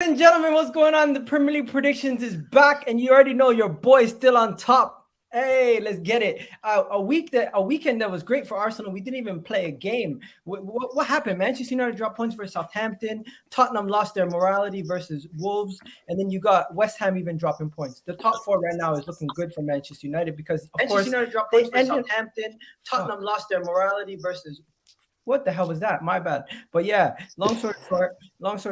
and gentlemen, what's going on? The Premier League predictions is back, and you already know your boy is still on top. Hey, let's get it. A weekend that was great for Arsenal. We didn't even play a game. What happened? Manchester United dropped points for Southampton. Tottenham lost their morality versus Wolves, and then you got West Ham even dropping points. The top four right now is looking good for Manchester United because Manchester United dropped points for Southampton. Tottenham lost their morality versus. What the hell was that? My bad. But yeah, long story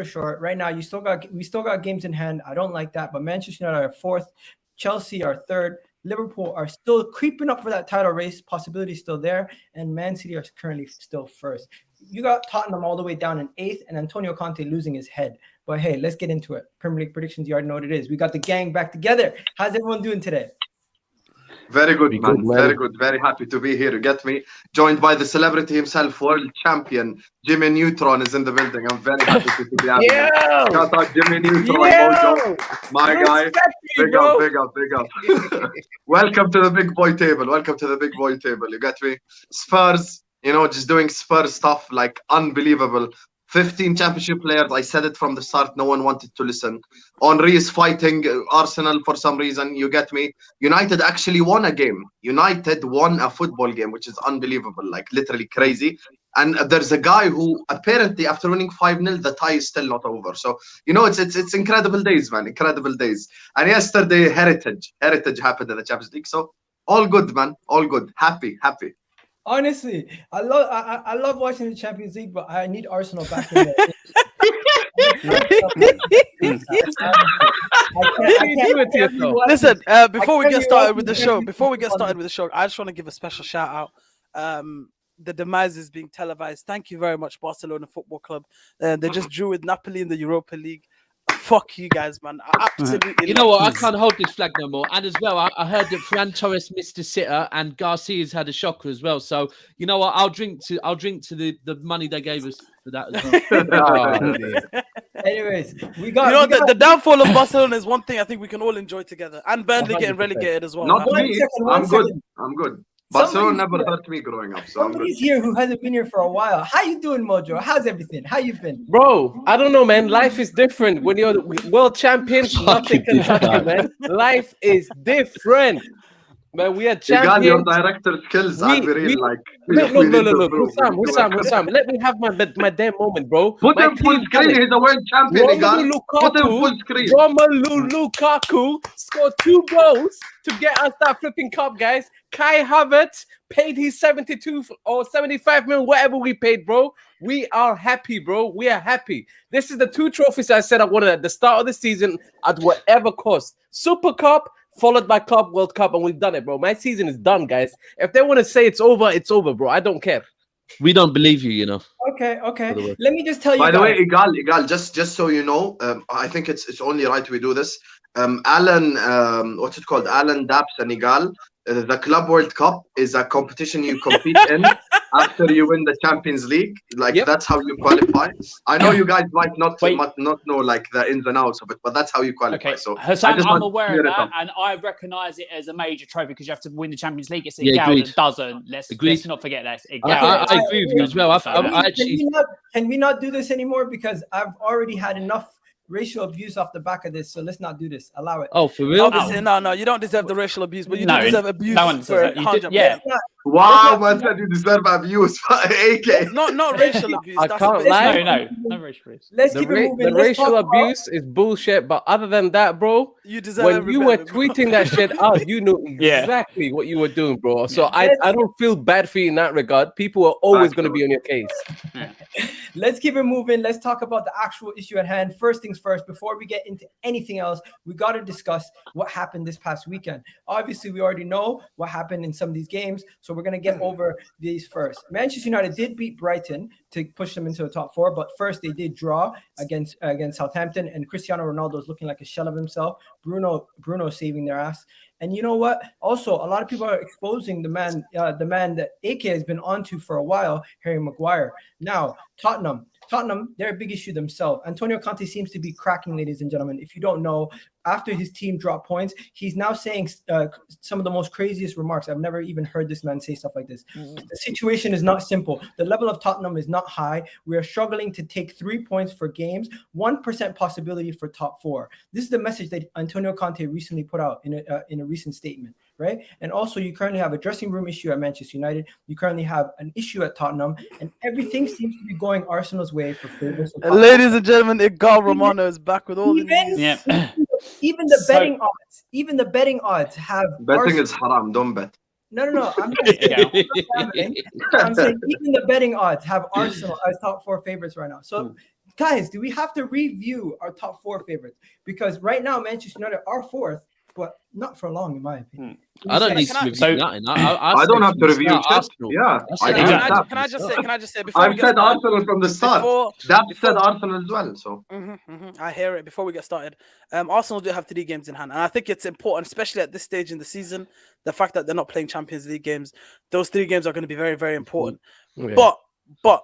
short, right now we still got games in hand. I don't like that, but Manchester United are fourth, Chelsea are third, Liverpool are still creeping up for that title race. Possibility still there, and Man City are currently still first. You got Tottenham all the way down in eighth, and Antonio Conte losing his head. But hey, let's get into it. Premier League predictions, you already know what it is. We got the gang back together. How's everyone doing today? Very good, man. Very good. Very happy to be here. You get me? Joined by the celebrity himself, world champion, Jimmy Neutron is in the building. I'm very happy to be here. Shout out Jimmy Neutron, Mojo. My guy. Big up. Welcome to the big boy table. You get me? Spurs, just doing Spurs stuff like unbelievable. 15 championship players. I said it from the start. No one wanted to listen. Henry is fighting Arsenal for some reason. You get me? United actually won a game. United won a football game, which is unbelievable, like literally crazy. And there's a guy who apparently after winning 5-0, the tie is still not over. So, it's incredible days, man. Incredible days. And yesterday, Heritage happened in the Champions League. So all good, man. All good. Happy. Honestly, I love watching the Champions League, but I need Arsenal back in there. Listen, before we get started with the show, I just want to give a special shout out. The demise is being televised. Thank you very much, Barcelona Football Club. They just drew with Napoli in the Europa League. Fuck you guys, man. You know what? I can't hold this flag no more. And as well, I heard that Fran Torres missed a sitter and Garcia's had a shocker as well. So you know what? I'll drink to the money they gave us for that as well. Anyways, we got the downfall of Barcelona is one thing I think we can all enjoy together. And Burnley getting relegated as well. Not me. I'm good. Barcelona never hurt me growing up. So somebody's here who hasn't been here for a while. How you doing, Mojo? How's everything? How you been? Bro, I don't know, man. Life is different. When you're world champions, nothing can touch you, man. Life is different. Man, we are champions. You got your director skills. No. Hussam. Let me have my damn moment, bro. Put him full screen. He's a world champion. Put him full screen. Romelu Lukaku scored 2 goals to get us that flipping cup, guys. Kai Havertz paid his 72 or 75 million, whatever we paid, bro. We are happy, bro. We are happy. This is the 2 trophies I said I wanted at the start of the season at whatever cost. Super Cup, followed by Club World Cup, and we've done it, bro. My season is done, guys. If they want to say it's over, bro. I don't care. We don't believe you, Okay. Let me just tell you. By the way, Igal, just so you know, I think it's only right we do this. Alan, what's it called? Alan, Daps, and Igal. The Club World Cup is a competition you compete in after you win the Champions League. That's how you qualify. I know you guys might not know like the ins and outs of it, but that's how you qualify. Okay. So Hassan, I'm aware of that, and I recognise it as a major trophy because you have to win the Champions League. It's Igal that doesn't. Let's not forget that. I agree with you as well. Can we not do this anymore? Because I've already had enough racial abuse off the back of this, so let's not do this. Allow it. Oh, for real? No, you don't deserve the racial abuse, but you do deserve abuse. No one deserves it. Yeah. Wow, man said you deserve abuse. AK. Not racial abuse. I can't lie. No racial abuse. Let's keep it moving. The racial abuse is bullshit, but other than that, bro, you deserve when you were tweeting that shit out, you know exactly what you were doing, bro. So I don't feel bad for you in that regard. People are always going to be on your case. Let's keep it moving. Let's talk about the actual issue at hand. First things first, before we get into anything else, we got to discuss what happened this past weekend. Obviously, we already know what happened in some of these games, so we're going to get over these first. Manchester United did beat Brighton to push them into the top 4, but first they did draw against Southampton, and Cristiano Ronaldo is looking like a shell of himself. Bruno saving their ass. And you know what? Also, a lot of people are exposing the man that AK has been onto for a while, Harry Maguire. Now, Tottenham, Tottenham, they're a big issue themselves. Antonio Conte seems to be cracking, ladies and gentlemen. If you don't know, after his team dropped points, he's now saying some of the most craziest remarks. I've never even heard this man say stuff like this. The situation is not simple. The level of Tottenham is not high. We are struggling to take 3 points for games, 1% possibility for top 4. This is the message that Antonio Conte recently put out in a recent statement, right? And also, you currently have a dressing room issue at Manchester United. You currently have an issue at Tottenham, and everything seems to be going Arsenal's way for favorites. Ladies and gentlemen, Igal Romano is back with all the news. Yeah. Even the betting odds have betting is haram. Don't bet. No. I'm saying even the betting odds have Arsenal as top 4 favorites right now. So, guys, do we have to review our top 4 favorites? Because right now, Manchester United are 4th, but not for long, in my opinion. I don't need to review nothing. I don't have to review Arsenal. Yeah. Can I just say before I've said Arsenal from the start. That said Arsenal as well. So I hear it. Before we get started, Arsenal do have 3 games in hand, and I think it's important, especially at this stage in the season, the fact that they're not playing Champions League games. Those 3 games are going to be very, very important. Yeah. But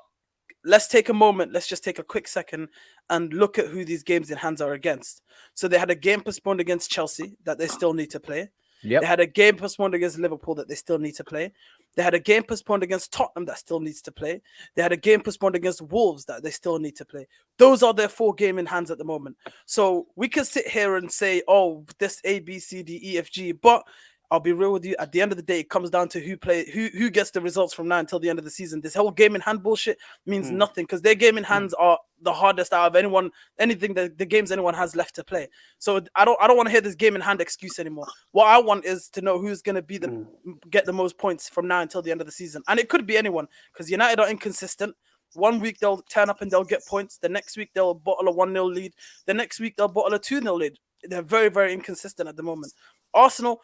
let's take a moment. Let's just take a quick second and look at who these games in hands are against. So they had a game postponed against Chelsea that they still need to play. Yep. They had a game postponed against Liverpool that they still need to play. They had a game postponed against Tottenham that still needs to play. They had a game postponed against Wolves that they still need to play. Those are their 4 game in hands at the moment. So we can sit here and say, oh, this A, B, C, D, E, F, G, but I'll be real with you. At the end of the day, it comes down to who gets the results from now until the end of the season. This whole game in hand bullshit means nothing because their game in hands are the hardest out of anything that the games anyone has left to play. So I don't want to hear this game in hand excuse anymore. What I want is to know who's going to get the most points from now until the end of the season, and it could be anyone because United are inconsistent. One week they'll turn up and they'll get points. The next week they'll bottle a 1-0 lead. The next week they'll bottle a 2-0 lead. They're very, very inconsistent at the moment. Arsenal,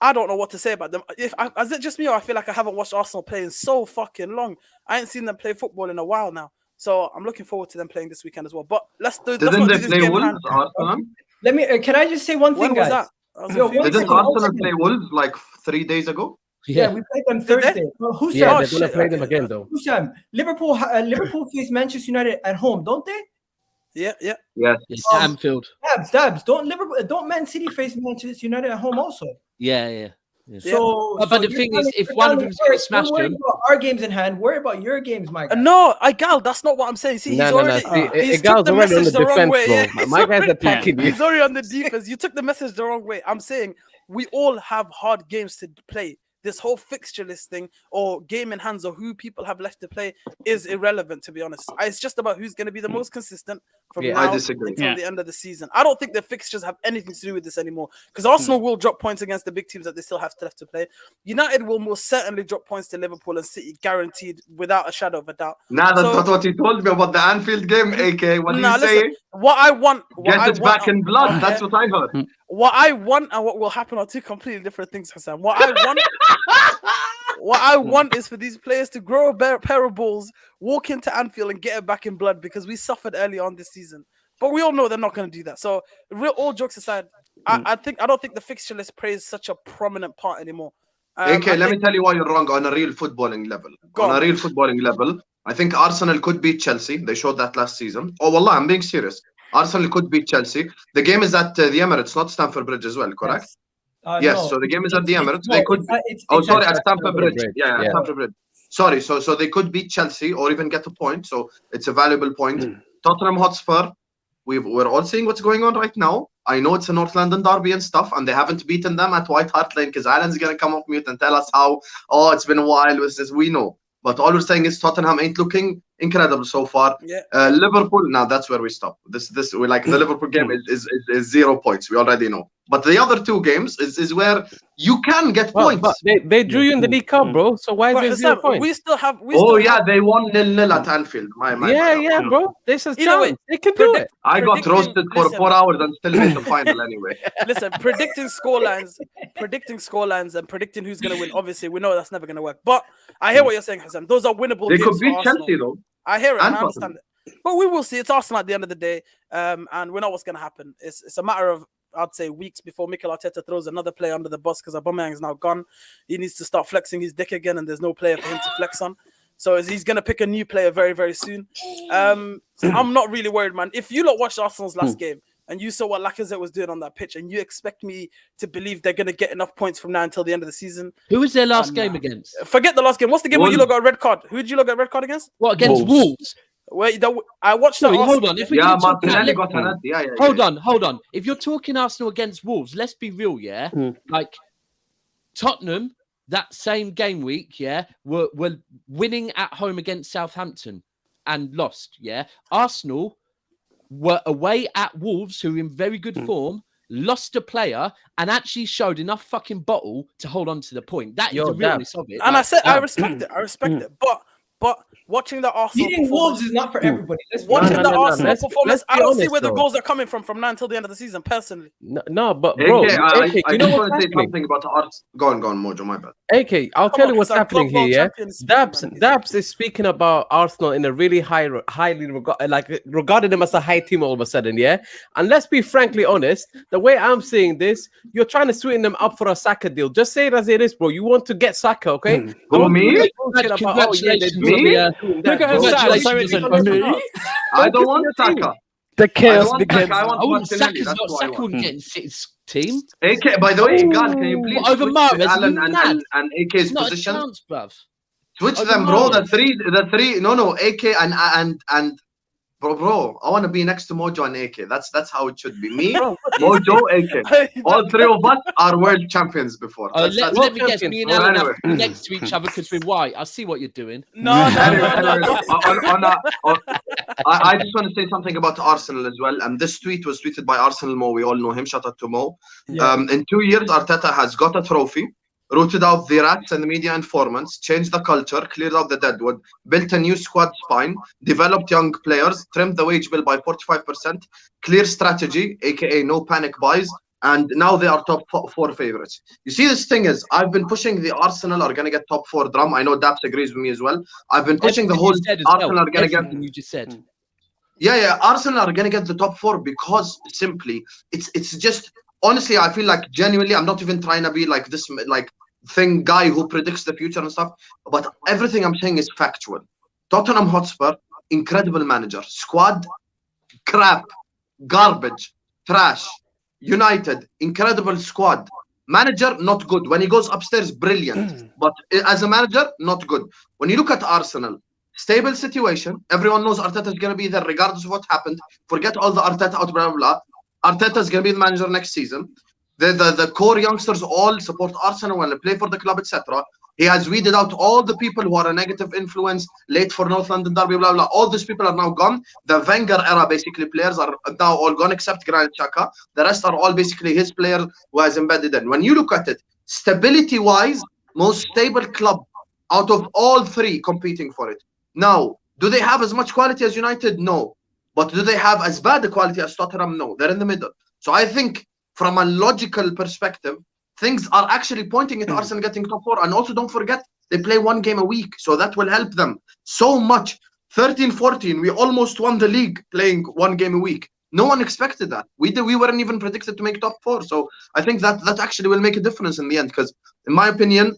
I don't know what to say about them. Is it just me or I feel like I haven't watched Arsenal play in so fucking long? I ain't seen them play football in a while now. So I'm looking forward to them playing this weekend as well. But let's not do this game in hand. Let me. Can I just say one thing, guys? Didn't Arsenal play Wolves like 3 days ago? Yeah, we played them Thursday. Well, they're gonna play them again though. Liverpool face Manchester United at home, don't they? Yeah. It's Anfield. Dabs. Don't Man City face Manchester United at home also? Yeah. So, but the thing is, if one of them's going to smash them, our games in hand. Worry about your games, my guy. No, Igal, that's not what I'm saying. See, he's already on the wrong way. My guy's attacking you. He's already on the defense. You took the message the wrong way. I'm saying we all have hard games to play. This whole fixture list thing or game in hands or who people have left to play is irrelevant, to be honest. It's just about who's going to be the most consistent from now until the end of the season. I don't think the fixtures have anything to do with this anymore because Arsenal will drop points against the big teams that they still have left to play. United will most certainly drop points to Liverpool and City, guaranteed, without a shadow of a doubt. That's what you told me about the Anfield game, AK. What do you say? What I want... Get it back in blood. Okay. That's what I heard. What I want and what will happen are 2 completely different things, Hassan. What I want is for these players to grow a pair of balls, walk into Anfield and get it back in blood because we suffered early on this season. But we all know they're not going to do that. So, all jokes aside, I don't think the fixture list plays such a prominent part anymore. AK, let me tell you why you're wrong on a real footballing level. On a real footballing level, I think Arsenal could beat Chelsea. They showed that last season. Oh, wallah, I'm being serious. Arsenal could beat Chelsea. The game is at the Emirates, not Stamford Bridge as well, correct? Yes. No. So the game is at the Emirates. They could. At Stamford Bridge. Yeah, Stamford Bridge. Sorry. So they could beat Chelsea or even get a point. So it's a valuable point. Tottenham Hotspur. We're all seeing what's going on right now. I know it's a North London derby and stuff, and they haven't beaten them at White Hart Lane because Alan's gonna come off mute and tell us how. Oh, it's been a while. We know. But all we're saying is Tottenham ain't looking incredible so far. Liverpool, now that's where we stop. We like the Liverpool game is 0 points. We already know. But the other 2 games is where you can get points. But they drew you in the League Cup, bro. So why is there 0 points? We still have. They won 0-0 at Anfield. Bro. This is challenge. They can do it. I got roasted for 4 hours and still made the final anyway. Listen, predicting scorelines and predicting who's going to win. Obviously, we know that's never going to work. But I hear what you're saying, Hassan. Those are winnable games. They could beat Chelsea, though. I hear it and I understand it. But we will see. It's Arsenal at the end of the day. And we know what's going to happen. It's a matter of, I'd say, weeks before Mikel Arteta throws another player under the bus because Aubameyang is now gone. He needs to start flexing his dick again and there's no player for him to flex on. So he's going to pick a new player very, very soon. So I'm not really worried, man. If you lot watched Arsenal's last game and you saw what Lacazette was doing on that pitch and you expect me to believe they're going to get enough points from now until the end of the season. Who was their last game against? Forget the last game. What's the game where you lot got a red card? Who did you lot get a red card against? What, against Wolves? Wait, I watched that. Hold on. If we Martinelli got an Hold on. If you're talking Arsenal against Wolves, let's be real, yeah? Like, Tottenham, that same game week, yeah, were winning at home against Southampton and lost, yeah? Arsenal were away at Wolves, who were in very good form, lost a player, and actually showed enough fucking bottle to hold on to the point. That is the realness of it. And I said, I respect it. But watching the Arsenal beating Wolves is not for everybody. Watching the Arsenal performance, I don't see where the goals are coming from now until the end of the season, personally. No, but bro, I just want to say something about Arsenal. Go on, Mojo, my bad. AK, I'll tell you what's happening here, yeah? Dabs is speaking about Arsenal in a really highly regarded them as a high team all of a sudden, yeah? And let's be frankly honest, the way I'm seeing this, you're trying to sweeten them up for a Saka deal. Just say it as it is, bro. You want to get Saka, okay? Who, me? Congratulations. I don't want Saka. The chaos begins. Saka wouldn't get in City's team. AK, by the way, God, can you please over Mahrez, Alan and AK's not position? Chance, bruv. Switch them, bro. The three. No. AK and bro. I want to be next to Mojo and AK. That's how it should be. Me, Mojo, AK. All three of us are world champions before. Let me guess. Me and Alan are next to each other because we're white. I see what you're doing. No. I just want to say something about Arsenal as well. And this tweet was tweeted by Arsenal Mo. We all know him. Shout out to Mo. Yeah. In 2 years, Arteta has got a trophy, rooted out the rats and the media informants, changed the culture, cleared out the deadwood, built a new squad spine, developed young players, trimmed the wage bill by 45%, clear strategy, aka no panic buys, and now they are top 4 favorites. You see, this thing is, I've been pushing the Arsenal are going to get top 4 drum. I know Daps agrees with me as well. I've been pushing the whole Arsenal are going to get. You just said. Yeah. Arsenal are going to get the top 4 because simply, it's just. Honestly, I feel like genuinely, I'm not even trying to be like this, like guy who predicts the future and stuff. But everything I'm saying is factual. Tottenham Hotspur, incredible manager. Squad, crap, garbage, trash. United, incredible squad. Manager, not good. When he goes upstairs, brilliant. But as a manager, not good. When you look at Arsenal, stable situation. Everyone knows Arteta's going to be there regardless of what happened. Forget all the Arteta out, blah, blah, blah. Arteta's going to be the manager next season. The core youngsters all support Arsenal when they play for the club, etc. He has weeded out all the people who are a negative influence, late for North London derby, blah, blah. All these people are now gone. The Wenger era, basically, players are now all gone except Granit Xhaka. The rest are all basically his players who has embedded in. When you look at it, stability-wise, most stable club out of all 3 competing for it. Now, do they have as much quality as United? No. But do they have as bad a quality as Tottenham? No. They're in the middle. So I think from a logical perspective, things are actually pointing at Arsenal getting top 4. And also don't forget, they play 1 game a week. So that will help them so much. 13-14, we almost won the league playing 1 game a week. No one expected that. We weren't even predicted to make top 4. So I think that actually will make a difference in the end. Because in my opinion,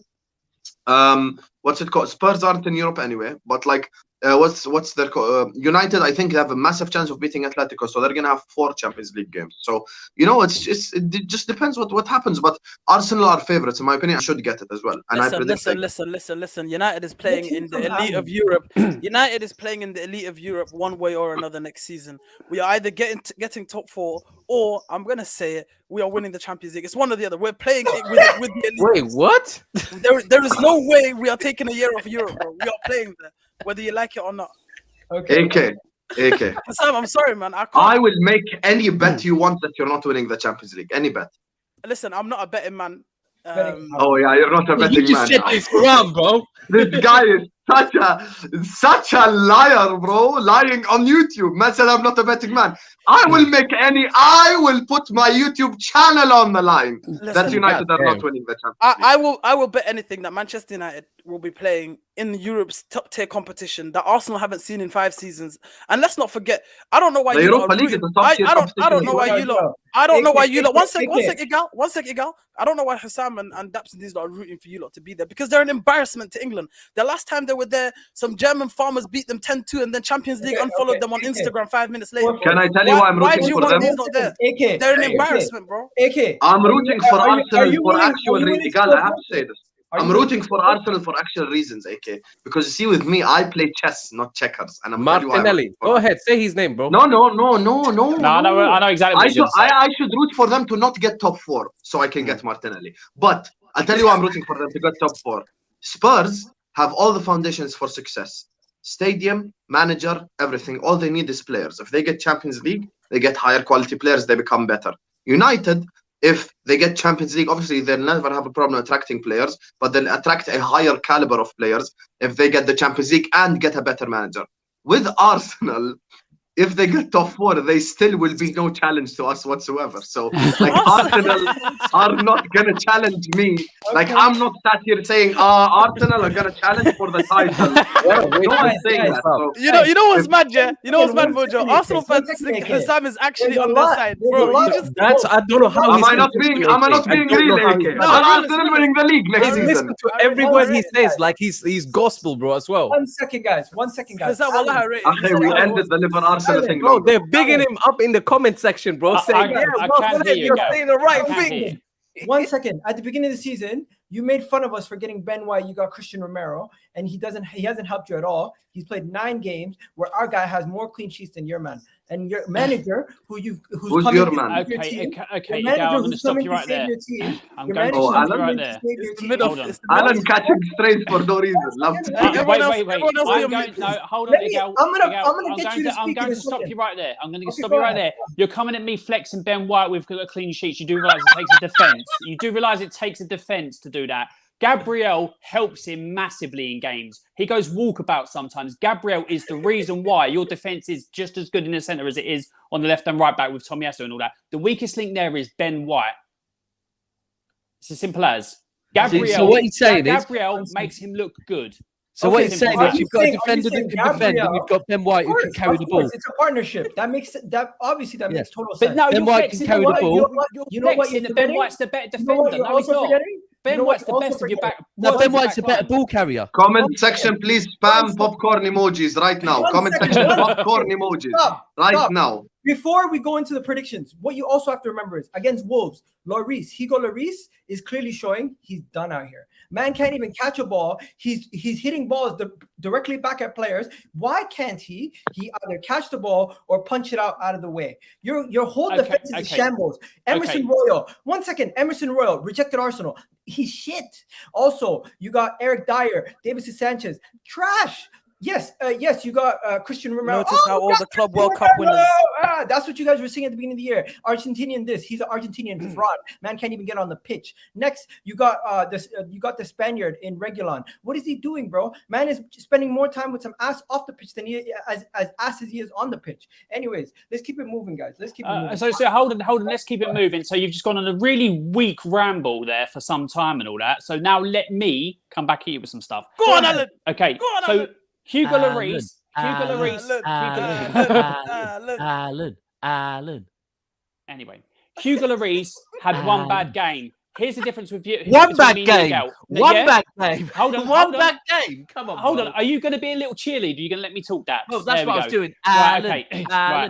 what's it called? Spurs aren't in Europe anyway. But like, what's their United? I think they have a massive chance of beating Atletico, so they're gonna have 4 Champions League games. So it just depends what happens. But Arsenal are favorites, in my opinion. I should get it as well. And listen. United is playing in the elite of Europe. United is playing in the elite of Europe one way or another next season. We are either getting top 4, or I'm gonna say it, we are winning the Champions League. It's one or the other. We're playing it with the elite. Wait, what? There is no way we are taking a year off Europe, bro. We are playing there, whether you like it or not. Okay. AK. Sam, I'm sorry, man. I will make any bet you want that you're not winning the Champions League. Any bet. Listen, I'm not a betting man. Oh yeah, you're not a betting man. You just said this around, bro. This guy is such a liar, bro. Lying on YouTube. Man said I'm not a betting man. I will put my YouTube channel on the line. That United are not winning the Champions League. I will bet anything that Manchester United will be playing in Europe's top tier competition that Arsenal haven't seen in 5 seasons. And let's not forget, I don't know why you lot. I don't know why you lot. I don't know why you lot. One sec, Igal. I don't know why Hassam and Daps and these lot are rooting for you lot to be there, because they're an embarrassment to England. The last time they they were there. Some German farmers beat them 10-2 and then Champions League unfollowed them on Instagram 5 minutes later. Can I tell you why I'm rooting for them? These not there? They're an embarrassment, bro. I'm rooting for Arsenal for actual reasons. I have to say this. I'm rooting for Arsenal for actual reasons, AK. Because you see, with me, I play chess, not checkers. And I'm Martinelli. Go ahead, say his name, bro. No. I know exactly what you're saying. I should root for them to not get top 4 so I can get Martinelli. But I'll tell you why I'm rooting for them to get top 4. Spurs have all the foundations for success. Stadium, manager, everything. All they need is players. If they get Champions League, they get higher quality players, they become better. United, if they get Champions League, obviously they'll never have a problem attracting players, but they'll attract a higher caliber of players if they get the Champions League and get a better manager. With Arsenal, if they get top 4, they still will be no challenge to us whatsoever. So, like, Arsenal are not gonna challenge me. Like, I'm not sat here saying, Arsenal are gonna challenge for the title. No one's saying that. So, you know what's mad, yeah? You know what's mad, Mojo? Arsenal fans think Sam is actually on their side, bro. I don't know how. Am I not being real, AK? Arsenal winning the league next season. Listen to every word he says, like he's gospel, bro, as well. 1 second, guys. 1 second, guys. Okay, we ended the Liverpool Arsenal thing. Bro, they're bigging him up in the comment section, bro. Saying, you're saying the right thing. 1 second. At the beginning of the season, you made fun of us for getting Ben White. You got Christian Romero, and he hasn't helped you at all. He's played 9 games where our guy has more clean sheets than your man. And your manager, who's your man? Okay, I'm going to stop you right there. I'm going to stop you right there. Hold on. Alan catching strays for no reason. Love wait. Hold on, Miguel. I'm going to stop you right there. I'm going to stop you right there. You're coming at me flexing Ben White with clean sheets. You do realise it takes a defence. You do realise it takes a defence to do that. Gabriel helps him massively in games. He goes walkabout sometimes. Gabriel is the reason why your defence is just as good in the centre as it is on the left and right back with Tomiyasu and all that. The weakest link there is Ben White. It's as simple as. Gabriel, so what he's saying Gabriel makes him look good. So what he's saying is you've got a defender that can defend and you've got Ben White who can carry the ball. It's a partnership. That makes total sense. But no, Ben White can carry the ball. You know what? Ben White's the better defender. No, he's not. Ben White's the best of your back. No, Ben White's a better ball carrier. Comment section, please spam popcorn emojis right now. Comment section, popcorn emojis right now. Before we go into the predictions, what you also have to remember is against Wolves, Hugo Lloris is clearly showing he's done out here. Man can't even catch a ball. He's hitting balls directly back at players. Why can't he? He either catch the ball or punch it out of the way. Your whole defense is shambles. Emerson Royal. 1 second. Emerson Royal rejected Arsenal. He's shit. Also, you got Eric Dyer, David Sanchez. Trash. Yes, you got Christian Romero. Notice how all the Club World Cup winners. That's what you guys were saying at the beginning of the year. Argentinian this. He's an Argentinian fraud. Man can't even get on the pitch. Next, you got the Spaniard in Reguilon. What is he doing, bro? Man is spending more time with some ass off the pitch than he as ass as he is on the pitch. Anyways, let's keep it moving, guys. Let's keep it moving. So hold on. Let's keep it moving. So you've just gone on a really weak ramble there for some time and all that. So now let me come back at you with some stuff. Go on, Alan. Okay. Go on, so. Alan. Hugo Lloris. Alan. Anyway, Hugo Lloris had one bad game. Here's the difference with you. One bad game. Bad game. Hold on. One bad game. Come on. Hold on. Are you going to be a little cheerleader? Are you going to let me talk that? Well, that's what I was doing. Right,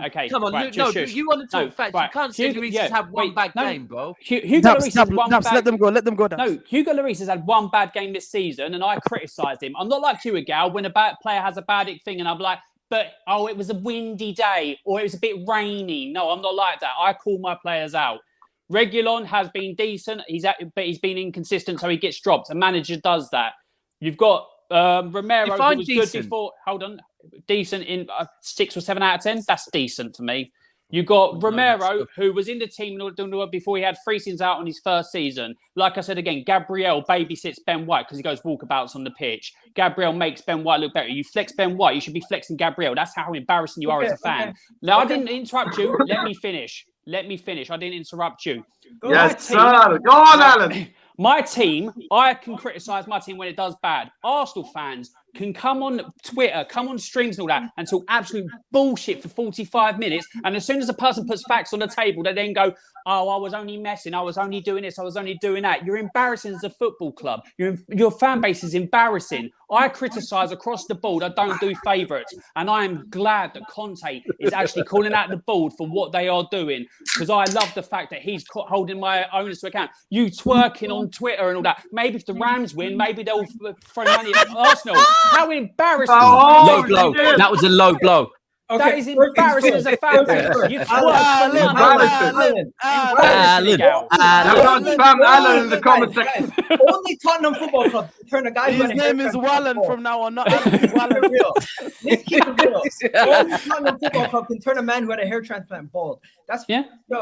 okay. Come on. Right, no, you want to talk facts. You can't say Lloris has had one bad game, bro. Hugo Lloris has one bad. Let them go. No, Hugo Lloris has had one bad game this season, and I criticised him. I'm not like you, Gal. When a bad player has a bad thing, and I'm like, it was a windy day, or it was a bit rainy. No, I'm not like that. I call my players out. Reguilon has been decent, but he's been inconsistent, so he gets dropped. A manager does that. You've got Romero, who was good before. Hold on, decent in 6 or 7 out of 10. That's decent for me. You got Romero, who was in the team before he had 3 seasons out on his first season. Like I said again, Gabriel babysits Ben White because he goes walkabouts on the pitch. Gabriel makes Ben White look better. You flex Ben White, you should be flexing Gabriel. That's how embarrassing you are as a fan. Okay. Now, I didn't interrupt you. Let me finish. I didn't interrupt you. Yes, sir. Go on, Alan. My team, I can criticise my team when it does bad. Arsenal fans can come on Twitter, come on streams and all that, and talk absolute bullshit for 45 minutes. And as soon as a person puts facts on the table, they then go, oh, I was only messing. I was only doing this. I was only doing that. You're embarrassing as a football club. Your fan base is embarrassing. I criticise across the board. I don't do favourites. And I am glad that Conte is actually calling out the board for what they are doing, because I love the fact that he's holding my owners to account. You twerking on Twitter and all that. Maybe if the Rams win, maybe they'll throw money at Arsenal. How embarrassing. Low blow. That was a low blow. Okay. That is embarrassing as a fan. You Alan in the comment section. Only Tottenham Football Club turn a guy. His name is Wallen from now on. Not Alan. Let's keep it real. Only Tottenham Football Club can turn a man who had a hair transplant bald. That's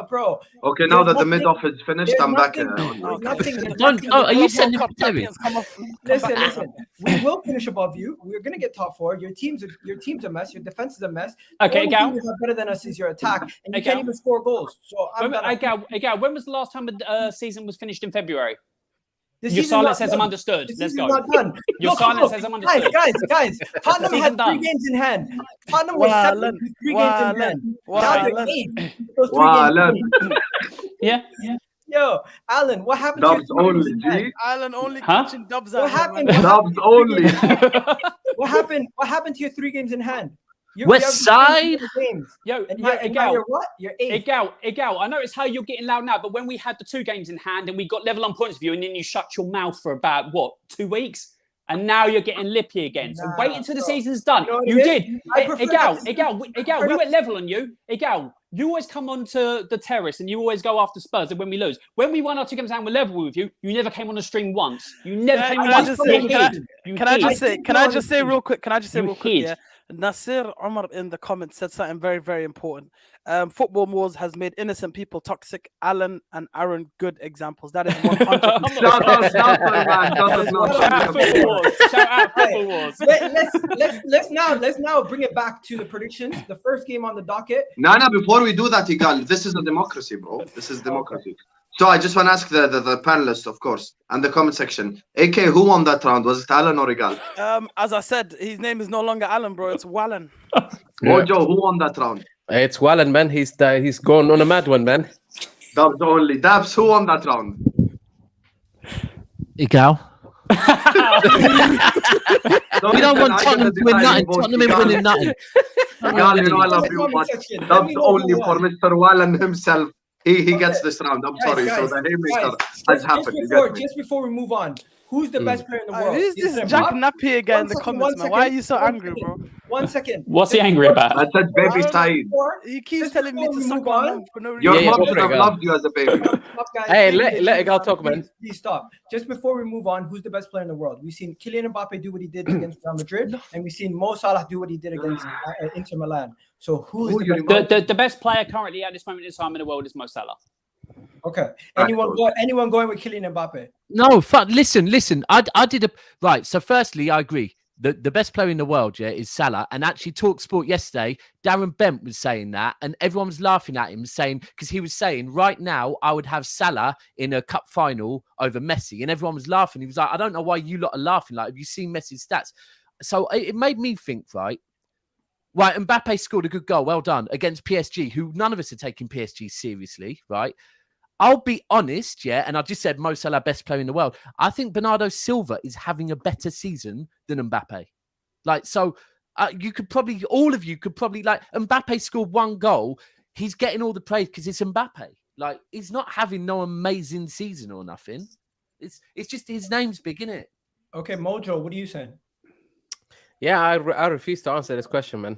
bro. Okay, now that the mid-off is finished, I'm back. Are you sending me Terry? Listen. We will finish above you. We're gonna get top 4. Your team's a mess. Your defense is a mess. Okay, Gal. Better than us is your attack, and you can't even score goals. So Gal, when was the last time the season was finished in February? Your silence says I'm understood. Let's go. Your silence says I'm understood. Guys. Tottenham had 3 games in hand. Tottenham was 7 with 3 games in hand. Now they're 8. Those 3 games. Yeah. Yo, Alan, what happened? Dubs only, G. Alan only catching dubs. What happened? Dubs only. What happened? What happened to your 3 games in hand? West Side. Yo, you're what? You're 8. Igal, I know it's how you're getting loud now, but when we had the 2 games in hand and we got level on points of you, and then you shut your mouth for about 2 weeks, and now you're getting lippy again. So wait until the season's done. You did. Igal, we went level on you. Igal, you always come onto the terrace and you always go after Spurs, and when we lose. When we won our 2 games and we're level with you, you never came on the stream once. You never came on once. Can I just say real quick? Yeah. Nasir Omar in the comments said something very, very important. Football Wars has made innocent people toxic. Alan and Aaron, good examples. That is 100%. Shout out Football Wars. Let's now bring it back to the predictions. The first game on the docket. Nana, before we do that, Igal, this is a democracy, bro. This is democracy. So I just want to ask the panelists, of course, and the comment section. AK, who won that round? Was it Alan or Igal? As I said, his name is no longer Alan, bro. It's Wallen. Mojo, who won that round? It's Wallen, man. He's going on a mad one, man. Dubs only. Dabs, who won that round? Igal. We don't want Tottenham to win nothing. Tottenham ain't winning nothing. Igal, you know I love you, but Dubs only for Mr. Wallen himself. He gets this round. I'm sorry. Guys, so the haymaker has happened. Just before we move on, who's the best player in the world? Who's this Jack Napier again in the comments, man? Why are you so angry, bro? 1 second. What's he angry about? I said baby Saeed. He keeps telling me to suck on for no reason. Your mom should have loved you as a baby. Hey, let it go talk, man. Please stop. Just before we move on, who's the best player in the world? We've seen Kylian Mbappe do what he did against Real Madrid, and we've seen Mo Salah do what he did against Inter Milan. So who is the best player currently at this moment in time in the world is Mo Salah. Okay. Anyone going with Kylian Mbappe? No, fuck. Listen. I did a right. So firstly, I agree. The best player in the world, is Salah. And actually, TalkSport yesterday, Darren Bent was saying that, and everyone was laughing at him, because he was saying right now I would have Salah in a cup final over Messi, and everyone was laughing. He was like, I don't know why you lot are laughing. Like, have you seen Messi's stats? So it made me think, right, Mbappe scored a good goal, well done, against PSG, who none of us are taking PSG seriously, right? I'll be honest, and I just said Mo Salah, best player in the world. I think Bernardo Silva is having a better season than Mbappe. All of you could probably, Mbappe scored 1 goal. He's getting all the praise because it's Mbappe. He's not having no amazing season or nothing. It's just his name's big, innit? Okay, Mojo, what are you saying? Yeah, I refuse to answer this question, man.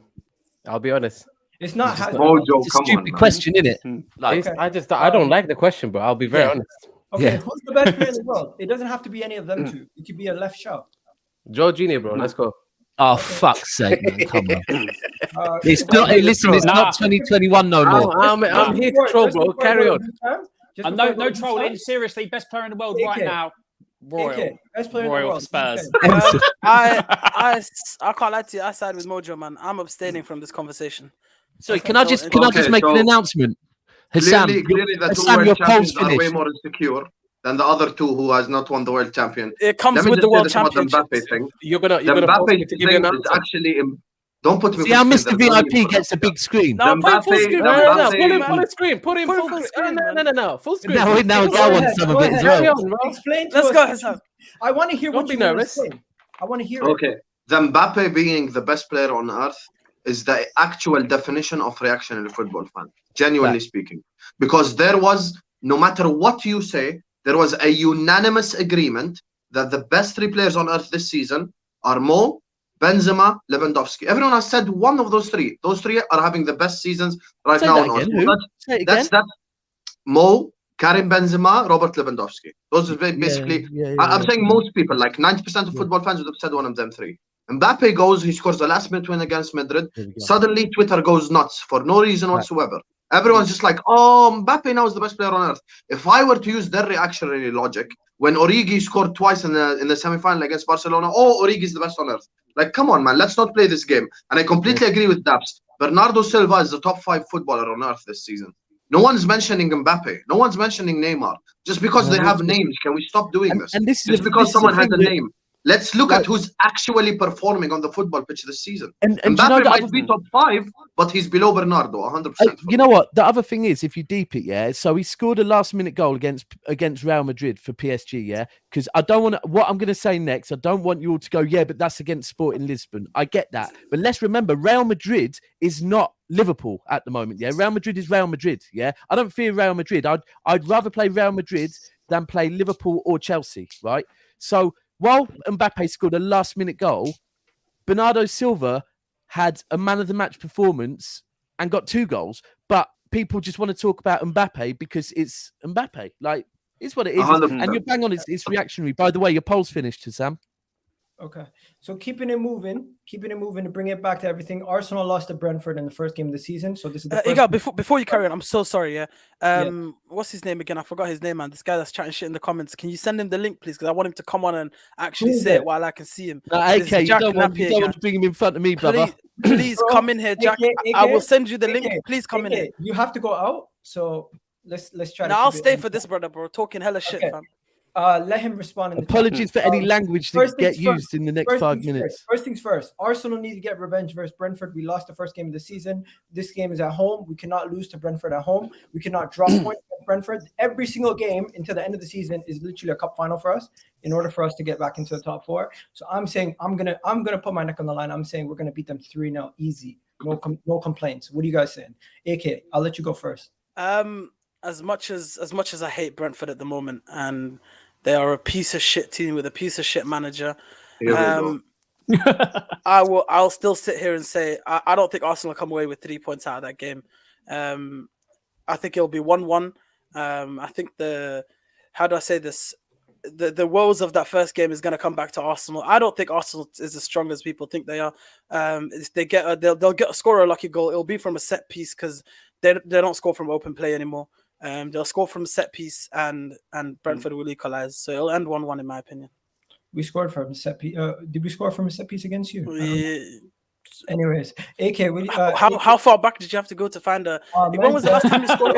I'll be honest. It's not Mojo, it's a stupid question, isn't it? I don't like the question, bro. I'll be very honest. Okay, who's the best player in the world? It doesn't have to be any of them two. It could be a left shout. Jorginho, bro. Let's go. Oh, fuck's sake, man. Come on. It's not 2021 no more. I'm here to troll, bro. Carry on. No trolling. Seriously, best player in the world right now. Royal. Best player in the world. Spurs. I can't lie to you. I side with Mojo, man. I'm abstaining from this conversation. So can I just make an announcement? Clearly the Hassam, two your world polls champions are way finished. more insecure than the other two who has not won the world champion. It comes with the world championship. You're gonna Mbappe thing is actually don't put me. See how Mr. VIP gets a big screen. No, put him full screen. No, put him full screen. Put him full screen. No, full screen. Now I want some of it as well. Explain to Let's us. go, Hassam. I want to hear what you want to say. I want to hear it. Okay. The Mbappe being the best player on earth is the actual definition of reactionary football fan, genuinely speaking. Because there was, no matter what you say, there was a unanimous agreement that the best 3 players on earth this season are Mo, Benzema, Lewandowski. Everyone has said one of those 3. Those 3 are having the best seasons right now on earth. That's Mo, Karim Benzema, Robert Lewandowski. Those are basically, I'm saying most people, like 90% of football fans would have said one of them 3. Mbappe goes, he scores the last minute win against Madrid. Suddenly, Twitter goes nuts for no reason whatsoever. Everyone's just like, oh, Mbappe now is the best player on earth. If I were to use their reactionary logic, when Origi scored twice in the semi-final against Barcelona, oh, Origi is the best on earth. Like, come on, man, let's not play this game. And I completely agree with Daps. Bernardo Silva is the top 5 footballer on earth this season. No one's mentioning Mbappe. No one's mentioning Neymar. Just because they have names, can we stop doing this? And this is just because someone has a name. Let's look at who's actually performing on the football pitch this season. And Mbappe might be top 5, but he's below Bernardo, 100%. You know what? The other thing is, if you deep it, so he scored a last-minute goal against Real Madrid for PSG, because I don't want to, what I'm going to say next, I don't want you all to go, but that's against Sporting Lisbon. I get that. But let's remember, Real Madrid is not Liverpool at the moment, Real Madrid is Real Madrid, I don't fear Real Madrid. I'd rather play Real Madrid than play Liverpool or Chelsea, right? So while Mbappe scored a last-minute goal, Bernardo Silva had a man-of-the-match performance and got 2 goals. But people just want to talk about Mbappe because it's Mbappe. Like, it's what it is. And you're bang on, it's reactionary. By the way, your poll's finished, Sam. Okay, so keeping it moving to bring it back to everything. Arsenal lost to Brentford in the first game of the season, so this is the first Igal, before you carry on, I'm so sorry. What's his name again? I forgot his name, man. This guy that's chatting shit in the comments. Can you send him the link, please? Because I want him to come on and actually say it while I can see him. Okay, you don't want to bring him in front of me, brother. Please come in here, Jack. I will send you the link. Please come in here. You have to go out, so let's try. Now I'll stay for this, brother, bro. Talking hella shit, fam. Let him respond. Apologies for any language that get used in the next 5 minutes. First things first. Arsenal need to get revenge versus Brentford. We lost the first game of the season. This game is at home. We cannot lose to Brentford at home. We cannot drop points at Brentford. Every single game until the end of the season is literally a cup final for us in order for us to get back into the top 4. So I'm saying I'm gonna put my neck on the line. I'm saying we're gonna beat them 3-0 easy. No complaints. What are you guys saying? AK, I'll let you go first. As much as I hate Brentford at the moment, and they are a piece of shit team with a piece of shit manager. I'll still sit here and say I don't think Arsenal will come away with 3 points out of that game. I think it'll be 1-1. I think the woes of that first game is going to come back to Arsenal. I don't think Arsenal is as strong as people think they are. They'll get a score a lucky goal. It'll be from a set piece because they don't score from open play anymore. They'll score from set piece and Brentford will equalize. So it'll end 1-1 in my opinion. We scored from a set piece. Did we score from a set piece against you? Anyways, AK, how far back did you have to go to find a? When was the last time you scored?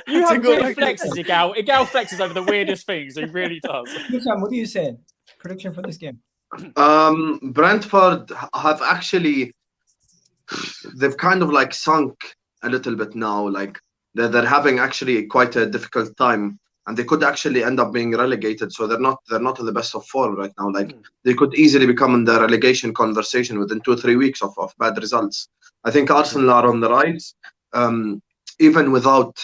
You have weird flexes, Igal. Igal flexes over the weirdest things. He really does. What are you saying? Prediction for this game? Brentford have actually, they've kind of like sunk a little bit now. Like they're having actually quite a difficult time, and they could actually end up being relegated. So they're not in the best of form right now. Like they could easily become in the relegation conversation within 2-3 weeks of bad results. I think Arsenal are on the rise, even without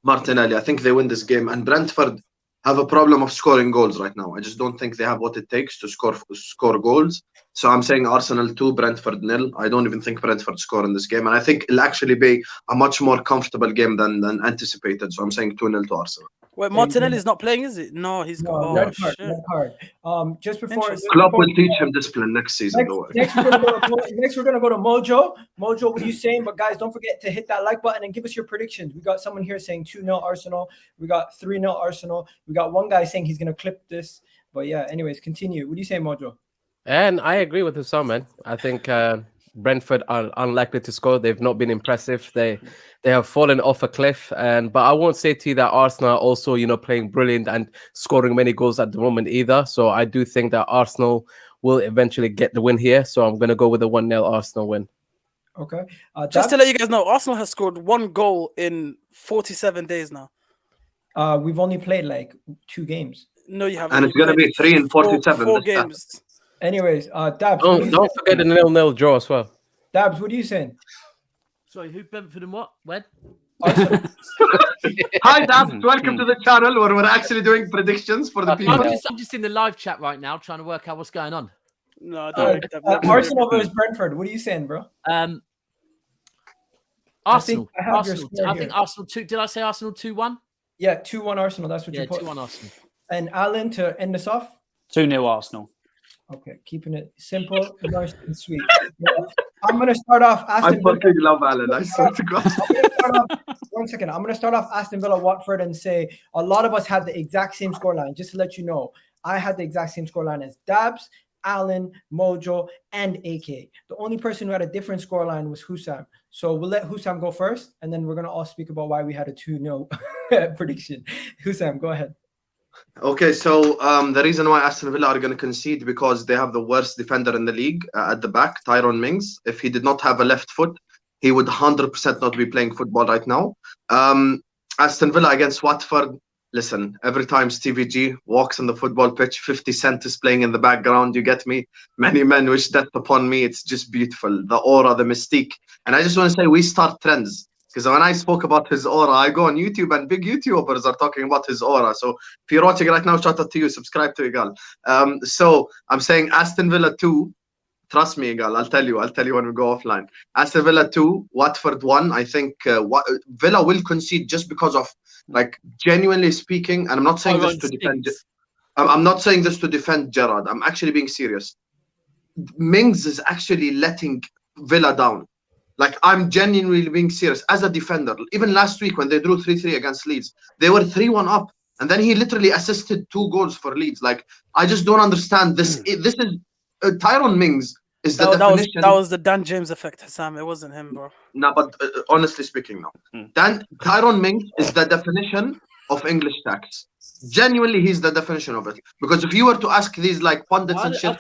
Martinelli. I think they win this game, and Brentford have a problem of scoring goals right now. I just don't think they have what it takes to score goals. So I'm saying Arsenal 2, Brentford 0. I don't even think Brentford score in this game, and I think it'll actually be a much more comfortable game than anticipated. So I'm saying 2-0 to Arsenal. Wait, Martinelli's not playing, is it? No, he's got red card. Just before Klopp will teach him discipline next season. Next we're gonna go to Mojo. Mojo, what are you saying? But guys, don't forget to hit that like button and give us your predictions. We got someone here saying 2-0 Arsenal. We got 3-0 Arsenal. We got one guy saying he's gonna clip this. But yeah, anyways, continue. What do you say, Mojo? And I agree with Hussam, man. I think Brentford are unlikely to score. They've not been impressive. They have fallen off a cliff. But I won't say to you that Arsenal are also, playing brilliant and scoring many goals at the moment either. So I do think that Arsenal will eventually get the win here. So I'm going to go with a 1-0 Arsenal win. Okay. Just to let you guys know, Arsenal has scored 1 goal in 47 days now. We've only played like 2 games. No, you haven't. And it's going to be 3 and 47. Four games. Anyways, Dabs. Don't forget the 0-0 draw as well. Dabs, what are you saying? Sorry, who Brentford and what? When? Hi, Dabs. Welcome to the channel where we're actually doing predictions for the people. I'm just in the live chat right now trying to work out what's going on. No, don't. Arsenal versus Brentford. What are you saying, bro? Arsenal. I think Arsenal 2. Did I say Arsenal 2-1? Yeah, 2-1 Arsenal. That's what you put. 2-1 Arsenal. And Alan, to end us off. 2-0 Arsenal. Okay, keeping it simple, nice, and sweet. I'm going to start off Aston Villa. I fucking love Alan. I swear to God. One second. I'm going to start off Aston Villa, Watford, and say a lot of us had the exact same scoreline. Just to let you know, I had the exact same scoreline as Dabs, Alan, Mojo, and AK. The only person who had a different scoreline was Hussam. So we'll let Hussam go first, and then we're going to all speak about why we had a 2-0 prediction. Hussam, go ahead. Okay, so the reason why Aston Villa are going to concede because they have the worst defender in the league at the back, Tyrone Mings. If he did not have a left foot, he would 100% not be playing football right now. Aston Villa against Watford. Listen, every time Stevie G walks on the football pitch, 50 Cent is playing in the background. You get me? Many men wish death upon me. It's just beautiful. The aura, the mystique. And I just want to say we start trends. Because when I spoke about his aura, I go on YouTube and big YouTubers are talking about his aura. So if you're watching right now, shout out to you. Subscribe to Igal. So I'm saying Aston Villa 2. Trust me, Igal. I'll tell you when we go offline. Aston Villa 2, Watford 1. I think Villa will concede just because of, like, genuinely speaking, and I'm not saying this to defend. I'm not saying this to defend Gerrard. I'm actually being serious. Mings is actually letting Villa down. Like, I'm genuinely being serious as a defender. Even last week when they drew 3-3 against Leeds, they were 3-1 up, and then he literally assisted 2 goals for Leeds. Like, I just don't understand this. This is Tyrone Mings is the definition. That was the Dan James effect, Sam. It wasn't him, bro. No, but honestly speaking, no. Tyrone Mings is the definition of English tax. Genuinely, he's the definition of it. Because if you were to ask these like pundits and shit,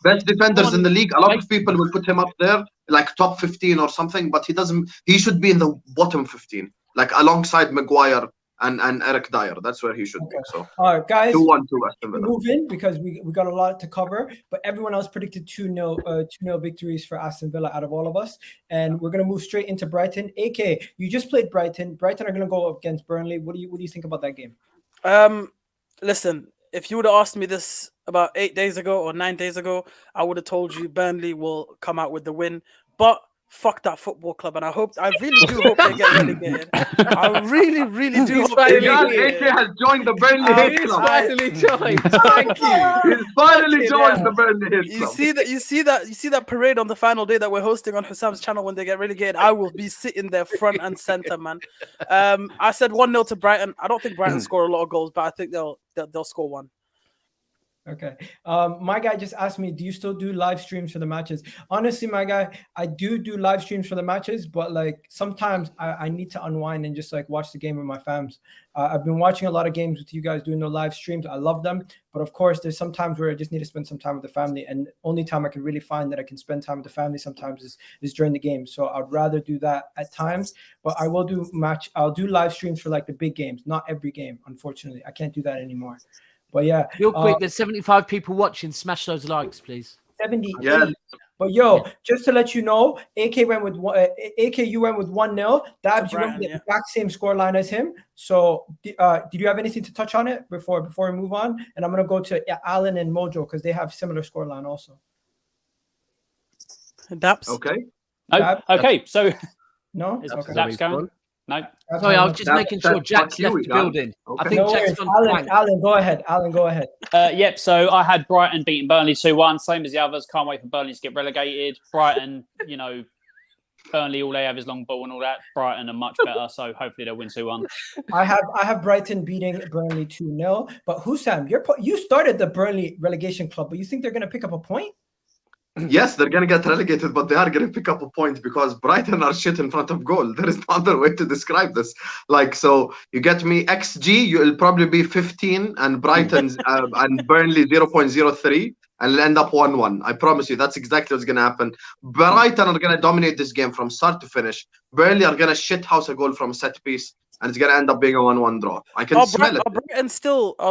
best defenders in the league, a lot of people will put him up there, like top 15 or something, but he doesn't. He should be in the bottom 15, like alongside Maguire and Eric Dyer. That's where he should be. So, all right, guys, 2-1 to Aston Villa. Move in because we got a lot to cover, but everyone else predicted 2-0 victories for Aston Villa out of all of us, and we're gonna move straight into Brighton. AK, you just played Brighton. Brighton are gonna go up against Burnley. What do you think about that game? Listen, if you would have asked me this about 8 days ago or 9 days ago, I would have told you Burnley will come out with the win, but fuck that football club, and I really do hope they get relegated. I really do hope they get relegated. AK has joined the Burnley hate club. Finally joined. Thank you. He's finally joined the Burnley hate club. You see that parade on the final day that we're hosting on Hussam's channel when they get relegated. I will be sitting there front and center, man. I said 1-0 to Brighton. I don't think Brighton score a lot of goals, but I think they'll score 1. Okay. My guy just asked me, do you still do live streams for the matches? Honestly, my guy, I do live streams for the matches, but like sometimes I need to unwind and just like watch the game with my fams. I've been watching a lot of games with you guys doing the live streams. I love them. But of course, there's some times where I just need to spend some time with the family. And only time I can really find that I can spend time with the family sometimes is during the game. So I'd rather do that at times. But I'll do live streams for like the big games, not every game, unfortunately. I can't do that anymore. But yeah, real quick, there's 75 people watching. Smash those likes, please. 78. Yeah. But just to let you know, AK went with 1-0. Dabs, you went with the exact same scoreline as him. So, did you have anything to touch on it before we move on? And I'm gonna go to Alan and Mojo because they have similar scoreline also. Dabs. Okay. No. Okay. So no. Okay. Dabs going. No. Sorry, I was just making sure Jack's left the building. Okay. I think Jack's on Alan, go ahead. Alan, go ahead. Yep. So I had Brighton beating Burnley 2-1, same as the others. Can't wait for Burnley to get relegated. Brighton, Burnley, all they have is long ball and all that. Brighton are much better, so hopefully they'll win 2-1. I have Brighton beating Burnley 2-0. But Hussam, you started the Burnley relegation club, but you think they're going to pick up a point? Yes, they're going to get relegated, but they are going to pick up a point because Brighton are shit in front of goal. There is no other way to describe this. Like, so you get me XG, you'll probably be 15 and Brighton's and Burnley 0.03 and it'll end up 1-1. I promise you, that's exactly what's going to happen. Brighton are going to dominate this game from start to finish. Burnley are going to shit house a goal from a set piece. and it's going to end up being a 1-1 draw. I can smell it. Are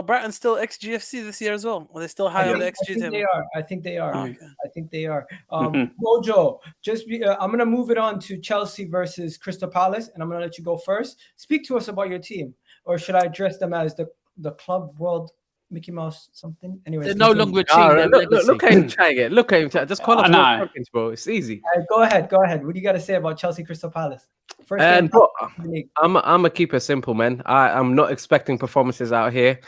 Brighton still XGFC this year as well? Are they still high on the XG table? I think they are. Okay. I think they are. Mojo, I'm going to move it on to Chelsea versus Crystal Palace, and I'm going to let you go first. Speak to us about your team, or should I address them as the Club World Mickey Mouse something? Anyway, they're no longer a team. Look at him trying it. Look at him. Just call up champions, bro. It's easy. Go ahead. What do you got to say about Chelsea Crystal Palace? First and bro, I'm gonna keep it simple, man. I'm not expecting performances out here.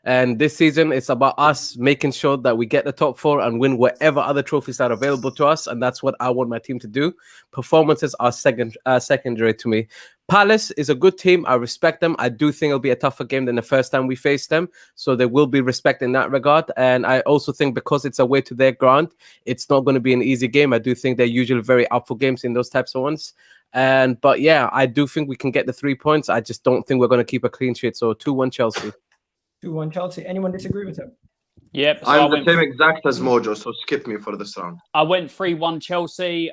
And this season, it's about us making sure that we get the top 4 and win whatever other trophies are available to us. And that's what I want my team to do. Performances are secondary to me. Palace is a good team. I respect them. I do think it'll be a tougher game than the first time we faced them. So there will be respect in that regard. And I also think because it's away to their ground, it's not going to be an easy game. I do think they're usually very up for games in those types of ones. But yeah, I do think we can get the 3 points. I just don't think we're going to keep a clean sheet. So 2-1 Chelsea. 2-1 Chelsea. Anyone disagree with him? Yep. So I'm the same exact as Mojo, so skip me for this round. I went 3-1 Chelsea.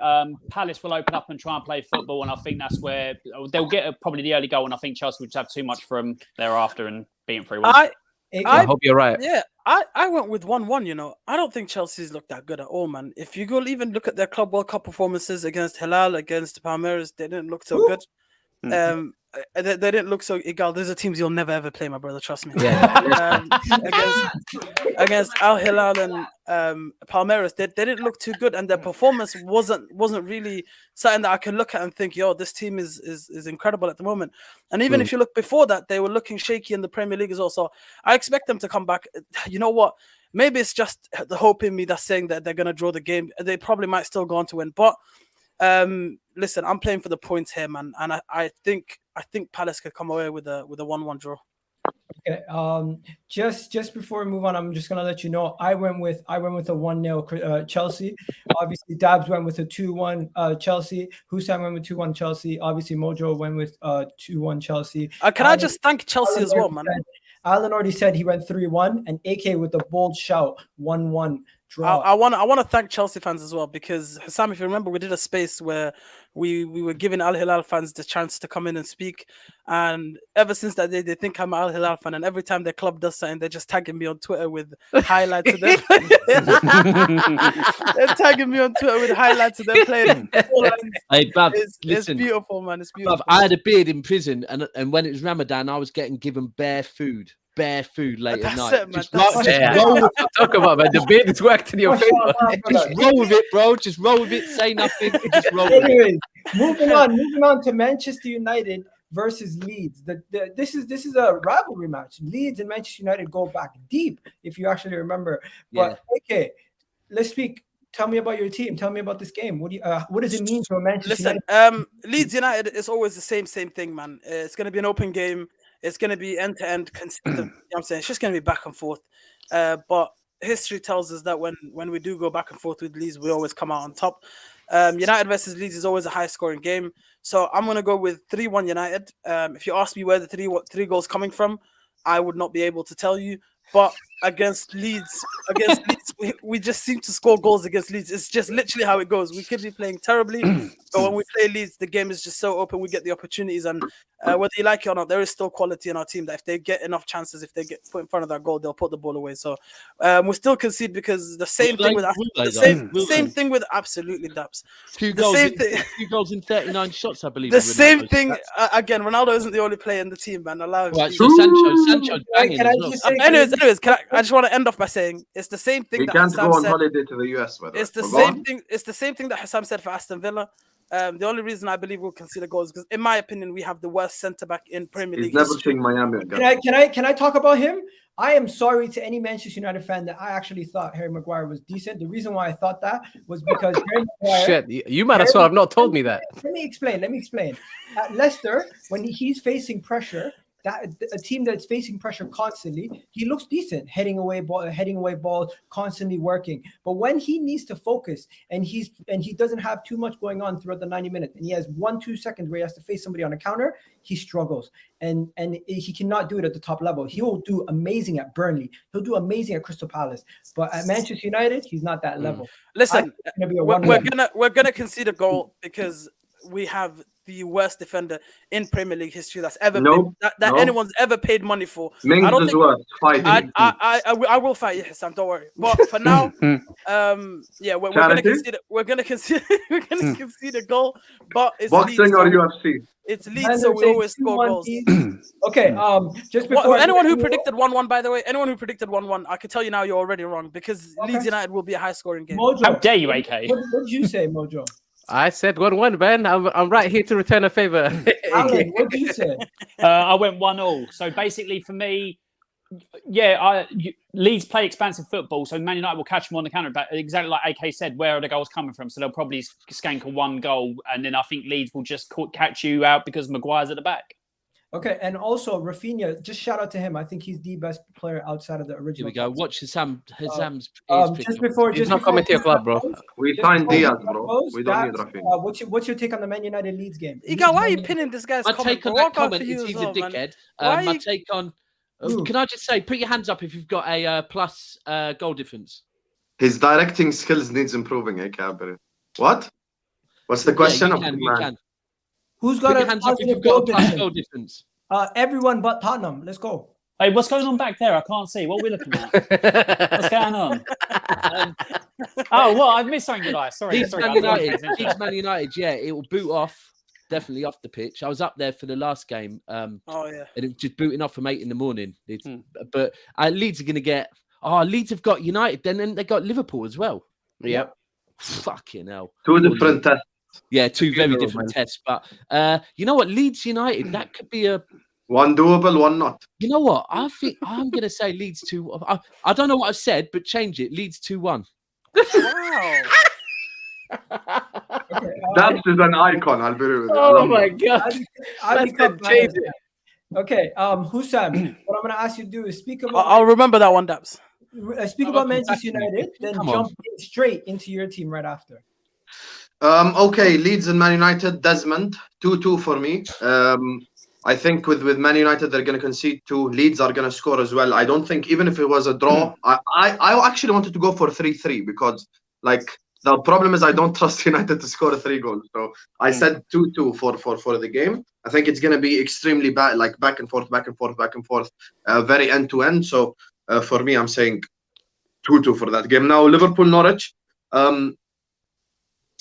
Palace will open up and try and play football, and I think that's where they'll get probably the early goal, and I think Chelsea will just have too much for them thereafter and beat them 3-1. I hope you're right. Yeah, I went with 1-1, you know. I don't think Chelsea's looked that good at all, man. If you go even look at their Club World Cup performances against Hilal, against Palmeiras, they didn't look so good. They didn't look so egal. Those are teams you'll never ever play, my brother. Trust me. Yeah. Against Al Hilal and Palmeiras, they didn't look too good, and their performance wasn't really something that I can look at and think, yo, this team is incredible at the moment. And even if you look before that, they were looking shaky in the Premier League as well. So I expect them to come back. You know what? Maybe it's just the hope in me that's saying that they're going to draw the game. They probably might still go on to win, but. Listen, I'm playing for the points here, man, and I think Palace could come away with a 1-1 draw. Okay. Just before we move on, I'm just gonna let you know I went with a 1-0 Chelsea. Obviously, Dabs went with a 2-1 Chelsea. Hussein went with 2-1 Chelsea. Obviously, Mojo went with 2-1 Chelsea. Can I just thank Chelsea as well, man? Alan already said he went 3-1, and AK with the bold shout 1-1 draw. I want to thank Chelsea fans as well, because Sam, if you remember, we did a space where we were giving Al Hilal fans the chance to come in and speak, and ever since that day, they think I'm an Al Hilal fan, and every time their club does something, they're just tagging me on Twitter with highlights of them. They're tagging me on Twitter with highlights of them playing. Hey, Bav, it's beautiful, man. It's beautiful. Bav, I had a beard in prison, and when it was Ramadan, I was getting given bare food late at night. Talk about, man. The beard is worked in your favor. Just roll with it, bro. Just roll with it. Say nothing. Just roll with it. Moving on to Manchester United versus Leeds. This is a rivalry match. Leeds and Manchester United go back deep, if you actually remember. But okay, let's speak. Tell me about your team. Tell me about this game. What does it mean for Manchester United? Leeds United is always the same thing, man. It's going to be an open game. It's going to be end-to-end consistent. You know what I'm saying? It's just going to be back and forth. But history tells us that when we do go back and forth with Leeds, we always come out on top. United versus Leeds is always a high-scoring game. So I'm going to go with 3-1 United. If you ask me where the three goals coming from, I would not be able to tell you. But against Leeds, we just seem to score goals against Leeds. It's just literally how it goes. We could be playing terribly, but when we play Leeds, the game is just so open. We get the opportunities, and whether you like it or not, there is still quality in our team that if they get enough chances, if they get put in front of that goal, they'll put the ball away. So we still concede because the same thing with absolutely Daps. Two goals in 39 shots, I believe. The same thing again. Ronaldo isn't the only player in the team, man. Right, so Sancho's banging as well. Anyways, I just want to end off by saying it's the same thing. We can't go on holiday to the US with It's the same thing. It's the same thing that Hassam said for Aston Villa. The only reason I believe we'll concede a goal is because, in my opinion, we have the worst centre back in Premier League. He's never seen Miami again. Can I talk about him? I am sorry to any Manchester United fan that I actually thought Harry Maguire was decent. The reason why I thought that was because Harry Maguire. You might as well have not told me that. Let me explain. At Leicester, when he's facing pressure, a team that's facing pressure constantly, he looks decent, heading away balls, constantly working. But when he needs to focus and he doesn't have too much going on throughout the 90 minutes, and he has 1-2 seconds where he has to face somebody on a counter, he struggles, and he cannot do it at the top level. He will do amazing at Burnley. He'll do amazing at Crystal Palace, but at Manchester United, he's not that level. Listen, we're gonna concede a goal because we have the worst defender in Premier League history that's ever No, been no. anyone's ever paid money for. Mings I don't is think worse. Fight. I will fight you, Sam. Don't worry. But for now, yeah, we're gonna concede. We're gonna concede. We're gonna concede a goal. But it's Boxing Leeds, or so UFC? it's Leeds, so we always score goals. Okay. Just before Anyone who predicted 1-1, by the way, anyone who predicted 1-1, I can tell you now you're already wrong because Leeds United will be a high-scoring game. Mojo, How dare you, AK? What did you say, Mojo? I said 1-1, man. I'm right here to return a favor. Alan, what did you say? I went 1-1. So basically, for me, yeah, Leeds play expansive football, so Man United will catch them on the counter. But exactly like AK said, where are the goals coming from? So they'll probably skank a 1 goal, and then I think Leeds will just catch you out because Maguire's at the back. Okay, and also Rafinha, just shout out to him. I think he's the best player outside of the original. Here we go. Watch Hasam's just before, He's not coming to your club, bro. We signed Diaz, bro. We don't need Rafinha. What's your take on the Man United Leeds game? Iga, why are you pinning this guy's My comment? take on bro? that comment is he's a dickhead. My take on... Can I just say, put your hands up if you've got a plus goal difference. His directing skills needs improving, Cabri. What? What's the question? Yeah, you can. Who's got your hands up if you've got a plus goal difference? Everyone but Tottenham. Let's go. Hey, what's going on back there? I can't see. What are we looking at? What's going on? Oh, well, I've missed something, did I? Sorry. Leeds Man United, yeah, it will boot off. Definitely off the pitch. I was up there for the last game. And it was just booting off from 8 a.m. But Leeds are going to get... Leeds have got United, then they got Liverpool as well. Yep. Fucking hell. 2 different tests. Yeah, 2 very different tests. But you know what? Leeds United, that could be a... One doable, one not. You know what? I think I'm going to say Leeds 2... I don't know what I've said, but change it. Leeds 2-1. Wow. That is an icon, I'll be real with you. Oh my God. Change it. Okay, Hussam, what I'm going to ask you to do is speak about... I'll remember that one, Daps. Speak about Manchester United, then jump straight into your team right after. Okay, Leeds and Man United, Desmond, 2-2 for me. I think with Man United, they're going to concede 2. Leeds are going to score as well. I don't think, even if it was a draw, I actually wanted to go for 3-3 because, like, the problem is I don't trust United to score 3 goals. So I said 2-2 for the game. I think it's going to be extremely bad, like back and forth, very end-to-end. So for me, I'm saying 2-2 for that game. Now, Liverpool-Norwich.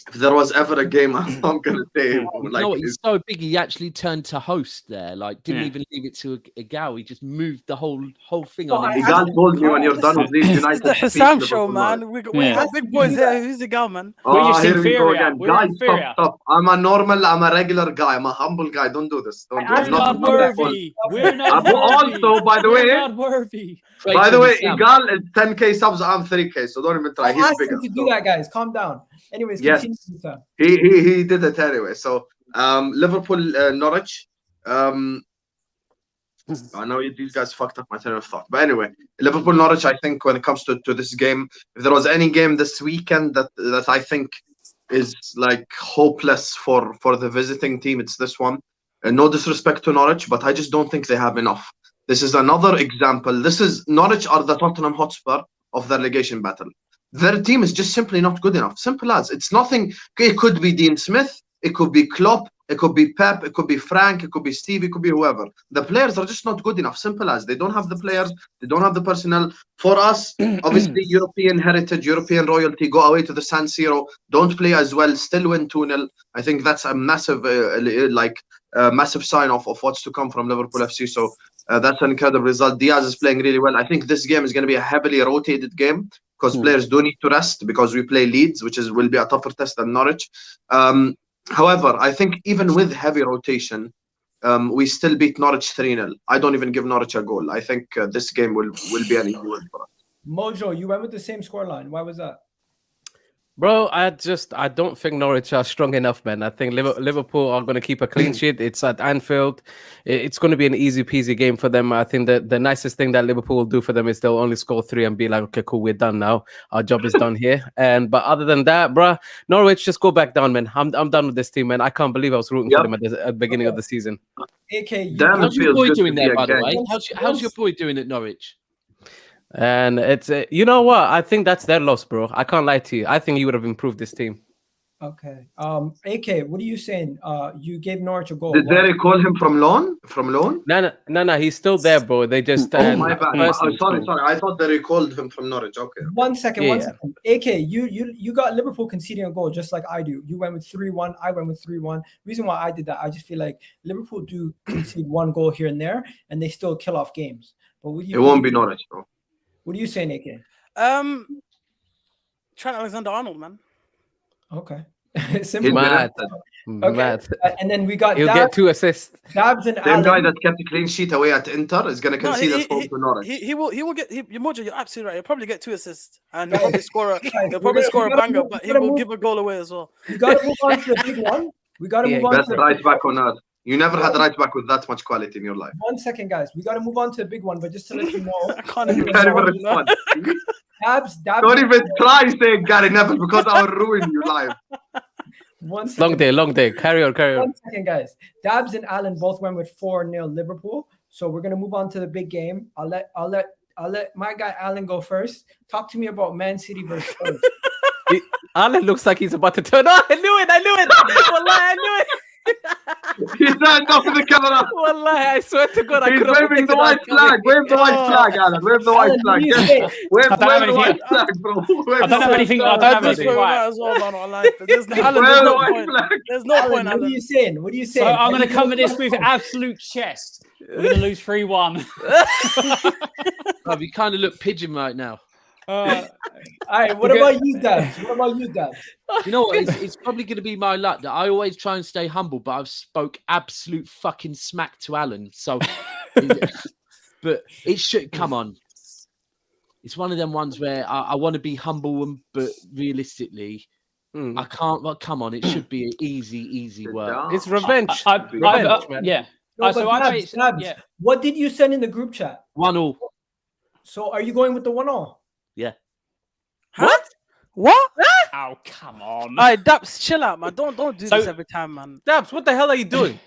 If there was ever a game, I'm going to say... Like, he's so big, he actually turned to host there. Like, didn't even leave it to a gal. He just moved the whole thing on him. Igal told me when you're done with Leeds United... This is the Hassam show, man. We got big boys here. Who's the gal, man? Here we go again. Guys, stop. I'm a regular guy. I'm a humble guy. Don't do this. Don't do it. Not worthy. We're not worthy. Also, by the way... We're not worthy. By the way, Igal is 10k subs. I'm 3k. So don't even try. He's bigger. To do that, guys. Calm down. Anyways, yes, he did it anyway. So Liverpool, Norwich. I know these guys fucked up my train of thought, but anyway, Liverpool, Norwich. I think when it comes to this game, if there was any game this weekend that I think is like hopeless for the visiting team, it's this one. No disrespect to Norwich, but I just don't think they have enough. This is another example. Norwich are the Tottenham Hotspur of the relegation battle. Their team is just simply not good enough. Simple as. It's nothing. It could be Dean Smith. It could be Klopp. It could be Pep. It could be Frank. It could be Steve. It could be whoever. The players are just not good enough. Simple as. They don't have the players. They don't have the personnel. For us, obviously, European heritage, European royalty, go away to the San Siro. Don't play as well. Still win 2-0. I think that's a massive, massive sign of what's to come from Liverpool FC. So that's an incredible result. Diaz is playing really well. I think this game is going to be a heavily rotated game, because players do need to rest because we play Leeds, which will be a tougher test than Norwich. However, I think even with heavy rotation, we still beat Norwich 3-0. I don't even give Norwich a goal. I think this game will be an easy win for us. Mojo, you went with the same scoreline. Why was that? Bro, I don't think Norwich are strong enough, man. I think Liverpool are going to keep a clean sheet. It's at Anfield. It's going to be an easy peasy game for them. I think that the nicest thing that Liverpool will do for them is they'll only score 3 and be like, okay, cool, we're done now. Our job is done here. But other than that, bro, Norwich, just go back down, man. I'm done with this team, man. I can't believe I was rooting for them at the beginning of the season. How's your boy doing there, by the way? How's your boy doing at Norwich? And it's you know what? I think that's their loss, bro. I can't lie to you. I think he would have improved this team. Okay. AK, what are you saying? You gave Norwich a goal. Did they recall him from loan? No, he's still there, bro. They just my bad. Sorry. I thought they recalled him from Norwich. Okay. One second. AK, you got Liverpool conceding a goal just like I do. You went with 3-1. I went with 3-1. Reason why I did that, I just feel like Liverpool do concede one goal here and there, and they still kill off games. But it won't be Norwich, bro. What are you saying, AK? Trent Alexander-Arnold, man. Okay. Simple. Mad. Okay. Mad. And then we got He'll get 2 assists. Dabs and Same Alan. guy that kept a clean sheet away at Inter is going to concede a goal to Norwich. He will get. Mojo, you're absolutely right. He'll probably get 2 assists, and he'll probably score a banger, but he will give a goal away as well. We got to move on to the big one. We got to move on. Best right back on earth. You never had a right back with that much quality in your life. 1 second, guys. We got to move on to the big one, but just to let you know, I can't even respond. Dabs. Don't even try saying Gary Neville because I will ruin you live. 1 second. Long day. Carry on. 1 second, guys. Dabs and Alan both went with 4-0 Liverpool. So we're gonna move on to the big game. I'll let my guy Alan go first. Talk to me about Man City versus Spurs. Alan looks like he's about to turn on. I knew it. Wallahi, I knew it. He turned off the camera. Wallahi, I swear to God, I He's could have waving the white flag. Wave the white flag, Alan. Wave the white flag. Wave the white flag, bro. I don't have anything. I don't have anything. As well, man. There's no point. What are you saying? So I'm going to come at this with absolute chest. We're going to lose 3-1. You kind of look pigeon right now. All right, what about you, Dabs? You know what? It's probably going to be my luck that I always try and stay humble, but I've spoke absolute fucking smack to Alan. So, but it should come on. It's one of them ones where I want to be humble, but realistically, I can't. Well, come on, it should be an easy work. It's revenge. Yeah. Dabs, what did you send in the group chat? 1-1. So are you going with the 1-0? Yeah. What? Oh, come on. All right, Dabs, chill out, man. Don't do this every time, man. Dabs, what the hell are you doing?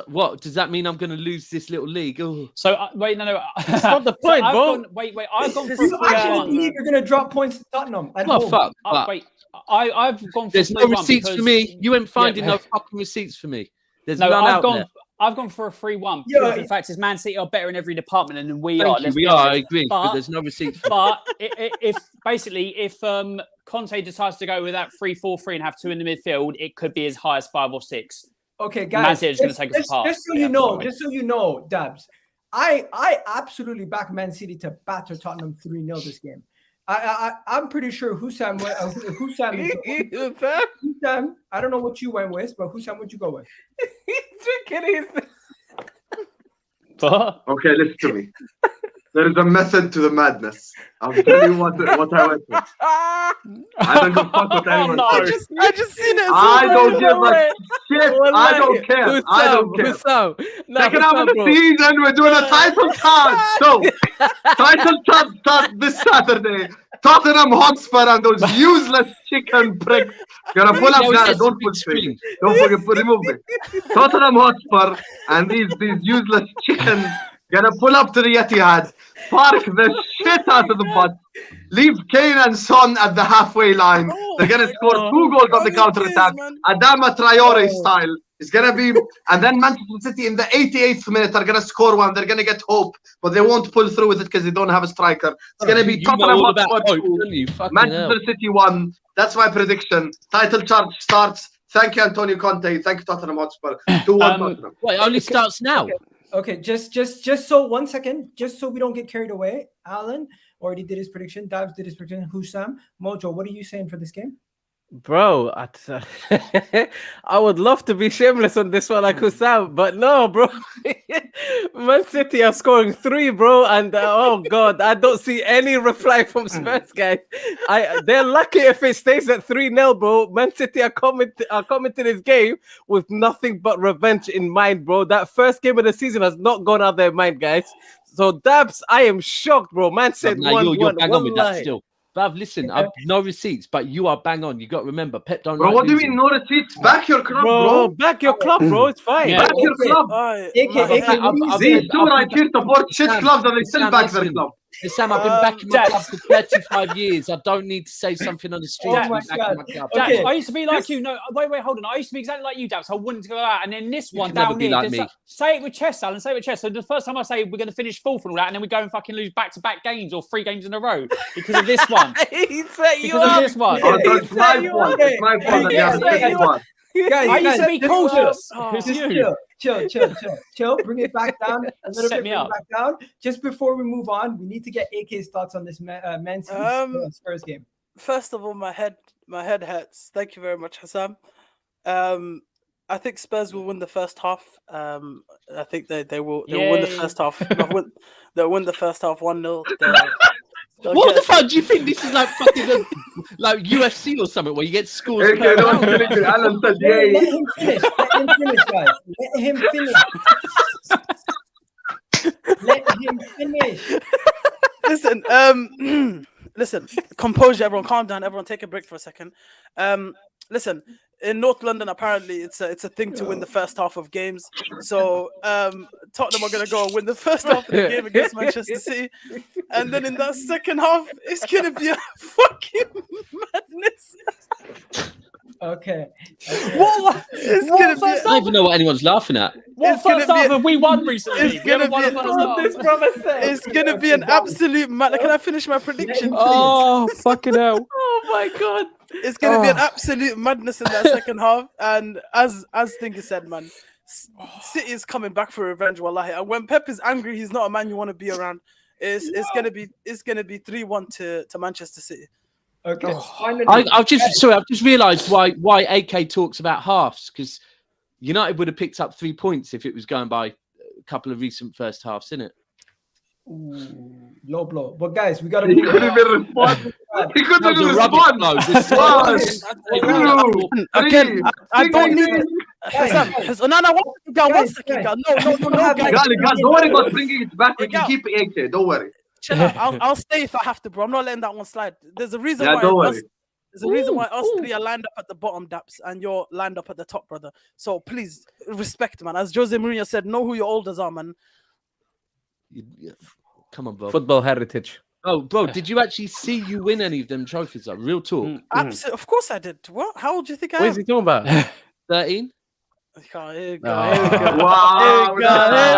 What does that mean? I'm going to lose this little league? Oh. So wait, no. That's not the point, bro. Wait. I've gone for. You actually believe you're going to drop points to Tottenham? Oh fuck! Wait, I've gone for. There's no receipts for me. You ain't finding no fucking receipts for me. There's none out there. I've gone for a 3-1 because the fact is Man City are better in every department than we are. We are, I agree, but there's no receipts. But if Conte decides to go with that 3-4-3 and have 2 in the midfield, it could be as high as 5 or 6. Okay, guys. Man City is going to take us apart. Just so you know, Dabs, I absolutely back Man City to batter Tottenham 3-0 this game. I'm pretty sure Hussam. Hussam, I don't know what you went with, but Hussam, what'd you go with? He's drinking his. Okay, listen to me. There is a method to the madness. I'll tell you what I went with. I don't give a fuck what anyone says. I just seen it. I don't give a shit. I don't care. I don't care. Second half of the season, we're doing a title chart. So, title chart starts this Saturday. Tottenham Hotspur and those useless chicken pricks. Gonna pull up now. Don't put screen. Don't forget, remove it. Tottenham Hotspur and these useless chickens. Gonna pull up to the Etihad, park the shit out of the bus, leave Kane and Son at the halfway line. They're gonna score 2 goals on the counter attack, Adama Traore style. It's gonna be, and then Manchester City in the 88th minute are gonna score 1. They're gonna get hope, but they won't pull through with it because they don't have a striker. It's gonna be Tottenham Hotspur 2, Manchester City 1. That's my prediction. Title charge starts. Thank you, Antonio Conte. Thank you, Tottenham Hotspur. 2-1 Tottenham. Wait, it only starts now. Okay, just so 1 second, just so we don't get carried away. Alan already did his prediction. Dabs did his prediction. Hussam, Mojo, what are you saying for this game? Bro, I would love to be shameless on this one like Hussam, but no, bro. Man City are scoring 3, bro, and oh god, I don't see any reply from Spurs, guys. They're lucky if it stays at 3-0, bro. Man City are coming to this game with nothing but revenge in mind, bro. That first game of the season has not gone out of their mind, guys. So Dabs, I am shocked, bro. Man said 1-1. You're bang on with that still. But listen, I've no receipts, but you are bang on. You got to remember, Pep don't. Bro, what do you mean no receipts? Back your club, bro. Back your club, bro. It's fine. Yeah. Back your club. These two right here support shit clubs and they still back their club. Sam, I've been backing my club for 35 years. I don't need to say something on the street. Oh my God. Dabs, I used to be like you. No, wait, hold on. I used to be exactly like you, Dabs. I wouldn't go out. And then this one can never down be here, like me. say it with chest, Alan. Say it with chest. So the first time I say we're going to finish fourth and all that, and then we go and fucking lose back-to-back games or 3 games in a row because of this one. Because of this one. That's my fault. It's my fault that you have this one. Guys, I used to be cautious. Just It's you. chill. Bring it back down a little Set bit. me Bring up. it back down. Just before we move on, we need to get AK's thoughts on this Man City Spurs game. First of all, my head hurts. Thank you very much, Hassam. I think Spurs will win the first half. I think they will win the first half. They'll win the first half 1-0. What the fuck? Do you think this is like fucking like UFC or something where you get scores? Okay, no, Alan said, Let him finish. Let him finish, guys. Let him finish. Listen, composure, everyone, calm down, everyone, take a break for a second. Listen, in North London, apparently it's a thing to win the first half of games. So Tottenham are gonna go and win the first half of the game against Manchester City, and then in that second half, it's gonna be a fucking madness. Okay. What? It's What gonna first be. I don't even know what anyone's laughing at. What first half have we won recently? It's We haven't gonna won be the first half. It's gonna be an absolute madness. Can I finish my prediction, please? Oh, fucking hell. Oh my god. It's gonna be an absolute madness in that second half. And as Thinker said, man, City is coming back for revenge, wallahi. And when Pep is angry, he's not a man you want to be around. It's gonna be 3-1 to Manchester City. Okay. I've just realised why AK talks about halves, because United would have picked up 3 points if it was going by a couple of recent first halves, isn't it? Ooh, low blow. But guys, we gotta. He couldn't even respond. He couldn't even respond. Again, I don't need it. One second, guys. No, guys. Guys, don't worry about bringing it back. We can keep it AK. Don't worry. Chill out. I'll stay if I have to, bro. I'm not letting that one slide. There's a reason Yeah, why. don't worry. There's a reason why us three are lined up at the bottom, Daps, and you're lined up at the top, brother. So please respect, man. As Jose Mourinho said, know who your elders are, man. Come on, bro. Football heritage. Oh, bro, did you actually see you win any of them trophies? Like, real talk. Absolutely, of course I did. What? How old do you think I am? What is he talking about? 13? Here we go. Wow. That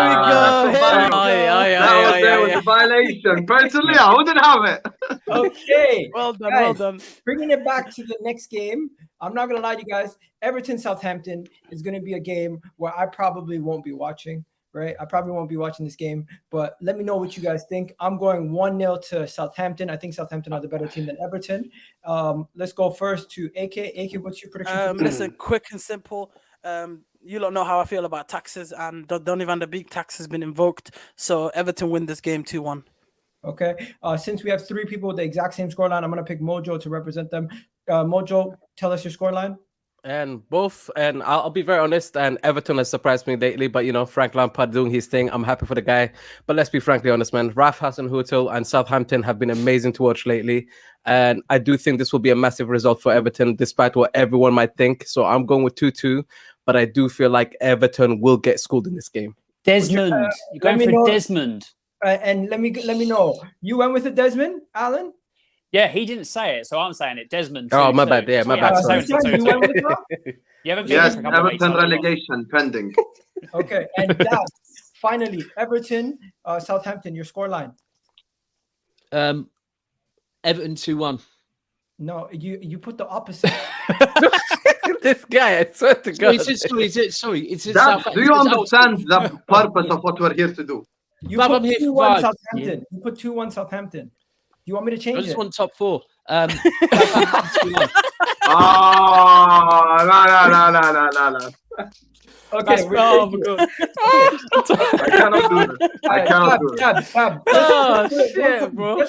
was a violation. Personally, I wouldn't have it. Okay. Well done, Guys, well done. Bringing it back to the next game. I'm not gonna lie to you guys. Everton Southampton is gonna be a game where I probably won't be watching. Right, I probably won't be watching this game, but let me know what you guys think. I'm going 1-0 to Southampton. I think Southampton are the better team than Everton. Let's go first to AK. AK, what's your prediction? Listen, quick and simple. You don't know how I feel about taxes, and Donny van der Beek tax has been invoked. So Everton win this game 2-1. Okay. Since we have 3 people with the exact same scoreline, I'm gonna pick Mojo to represent them. Mojo, tell us your scoreline. And I'll be very honest, and Everton has surprised me lately, but Frank Lampard doing his thing. I'm happy for the guy. But let's be frankly honest, man. Ralph Hasenhuttl and Southampton have been amazing to watch lately. And I do think this will be a massive result for Everton, despite what everyone might think. So I'm going with 2-2, but I do feel like Everton will get schooled in this game. Desmond. You're going for Desmond. And let me know. You went with the Desmond, Alan? Yeah, he didn't say it, so I'm saying it. Desmond. Oh, my bad. Yeah, my bad. Sorry. Yes, Everton relegation pending. Okay, and that, finally, Everton, Southampton, your scoreline. Everton 2-1. No, you put the opposite. This guy, I swear to God. Sorry. Do you understand the purpose of what we're here to do? You put 2-1 Southampton. You put 2-1 Southampton. Do you want me to change it? I just want top 4. No. Okay, I cannot do this. I cannot do this. Oh, shit, bro.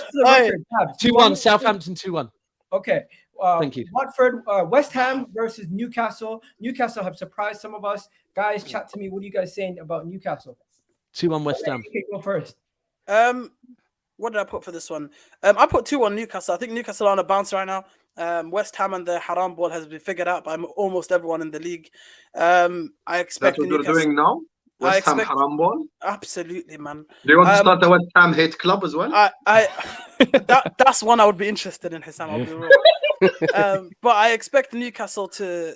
2-1, Southampton 2-1. Okay. Thank you. Watford, West Ham versus Newcastle. Newcastle have surprised some of us. Guys, chat to me. What are you guys saying about Newcastle? 2-1 West Ham. Okay, go first. What did I put for this one? I put 2-1 Newcastle. I think Newcastle are on a bounce right now. West Ham and the haram ball has been figured out by almost everyone in the league. I expect That's what Newcastle. you're doing now? West Ham haram ball? Absolutely, man. Do you want to start the West Ham hate club as well? That's one I would be interested in, Hissam. I'll be real. But I expect Newcastle to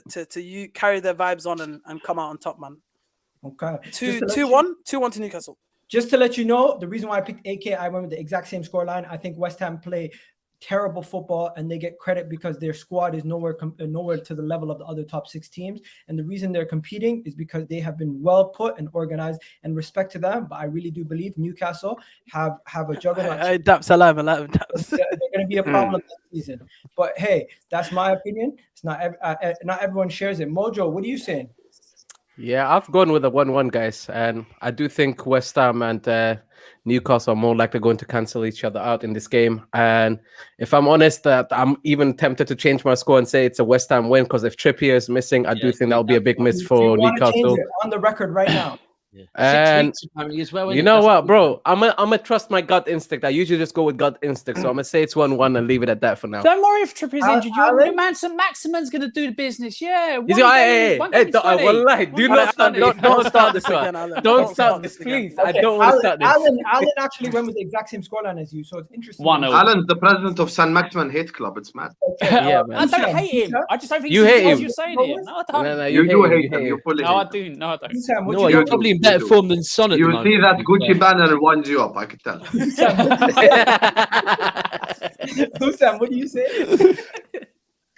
carry their vibes on and come out on top, man. Okay. 2-1 to Newcastle. Just to let you know, the reason why I picked AK, I went with the exact same scoreline. I think West Ham play terrible football and they get credit because their squad is nowhere to the level of the other top 6 teams. And the reason they're competing is because they have been well put and organized, and respect to them. But I really do believe Newcastle have a juggernaut. Daps alive. Daps. They're going to be a problem this season. But hey, that's my opinion. It's not everyone shares it. Mojo, what are you saying? Yeah, I've gone with a 1-1, guys, and I do think West Ham and Newcastle are more likely going to cancel each other out in this game. And if I'm honest, I'm even tempted to change my score and say it's a West Ham win, because if Trippier is missing, I do think that'll be a big miss for Newcastle. Change it on the record right now. Yeah. And 6 weeks apparently as well. You know what, bro? I'm gonna trust my gut instinct. I usually just go with gut instinct, so I'm gonna say it's 1-1 and leave it at that for now. Don't worry if Trippier's injured. Your man, Maximan's going to do the business. Yeah. Do not start this one. Don't start this, please. I don't want to start this. Alan actually went with the exact same scoreline as you, so it's interesting. 1-0. Alan's the president of San Maximin Hate Club. It's mad. Yeah, man. I don't hate him. I just don't think You hate him. you're saying it. No, I don't. No, You do hate him. You fully No, I hate do. No, I don't. No, you're probably in better form than Son at the You moment. see that Gucci banner winds you up, I could tell. Husam, what do you say?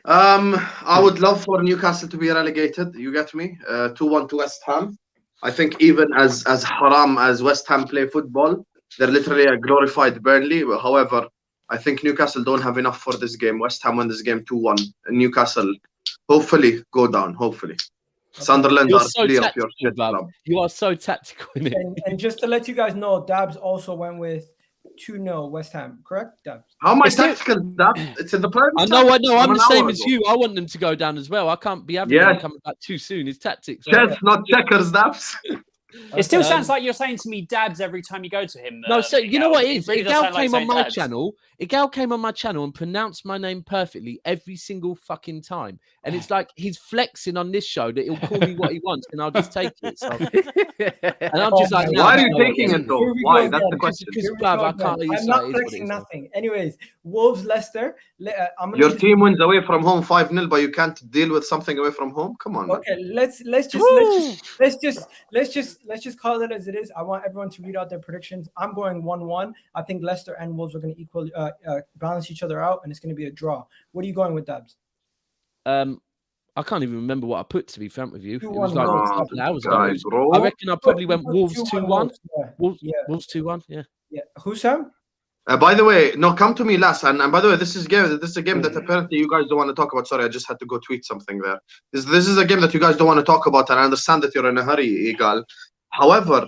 I would love for Newcastle to be relegated. You get me? 2-1 to West Ham. I think even as haram as West Ham play football, they're literally a glorified Burnley. However, I think Newcastle don't have enough for this game. West Ham win this game 2-1. Newcastle hopefully go down. Hopefully. Sunderland You're are so clear of your tactical, shit Bab. club. You are so tactical in it. And just to let you guys know, Dabs also went with 2-0 West Ham, correct? Dabs. How am I tactical? It's in the plan. I know. I'm the same as ago. you. I want them to go down as well. I can't be having Yes. them coming back too soon. It's tactics. Chess, not checkers, Dabs. It still sounds like you're saying to me Dabs every time you go to him. No, so you know what it is? really does Igal sound like came on saying my Dabs. channel. Igal came on my channel and pronounced my name perfectly every single fucking time. And it's like he's flexing on this show that he'll call me what he wants and I'll just take it. So. And I'm just like, no, Why are you no, taking it though? Why? That's the question. Because Blav, I can't let you I'm say not it is what flexing it is. nothing. Anyways, Wolves, Leicester. Your team wins away from home 5-0, but you can't deal with something away from home. Come on. Man. Okay, let's just call it as it is. I want everyone to read out their predictions. I'm going 1-1. I think Leicester and Wolves are going to equal balance each other out, and it's going to be a draw. What are you going with, Dabs? I can't even remember what I put, to be frank with you. It 2-1 was like Wolves. a couple of hours Guys, ago. bro. I reckon I probably went Put Wolves 2-1 2-1. Wolves, yeah. Wolves 2-1, yeah. Yeah. Husam? By the way, no, come to me last. And by the way, this is a game that apparently you guys don't want to talk about. Sorry, I just had to go tweet something there. This is a game that you guys don't want to talk about, and I understand that you're in a hurry, Igal. However,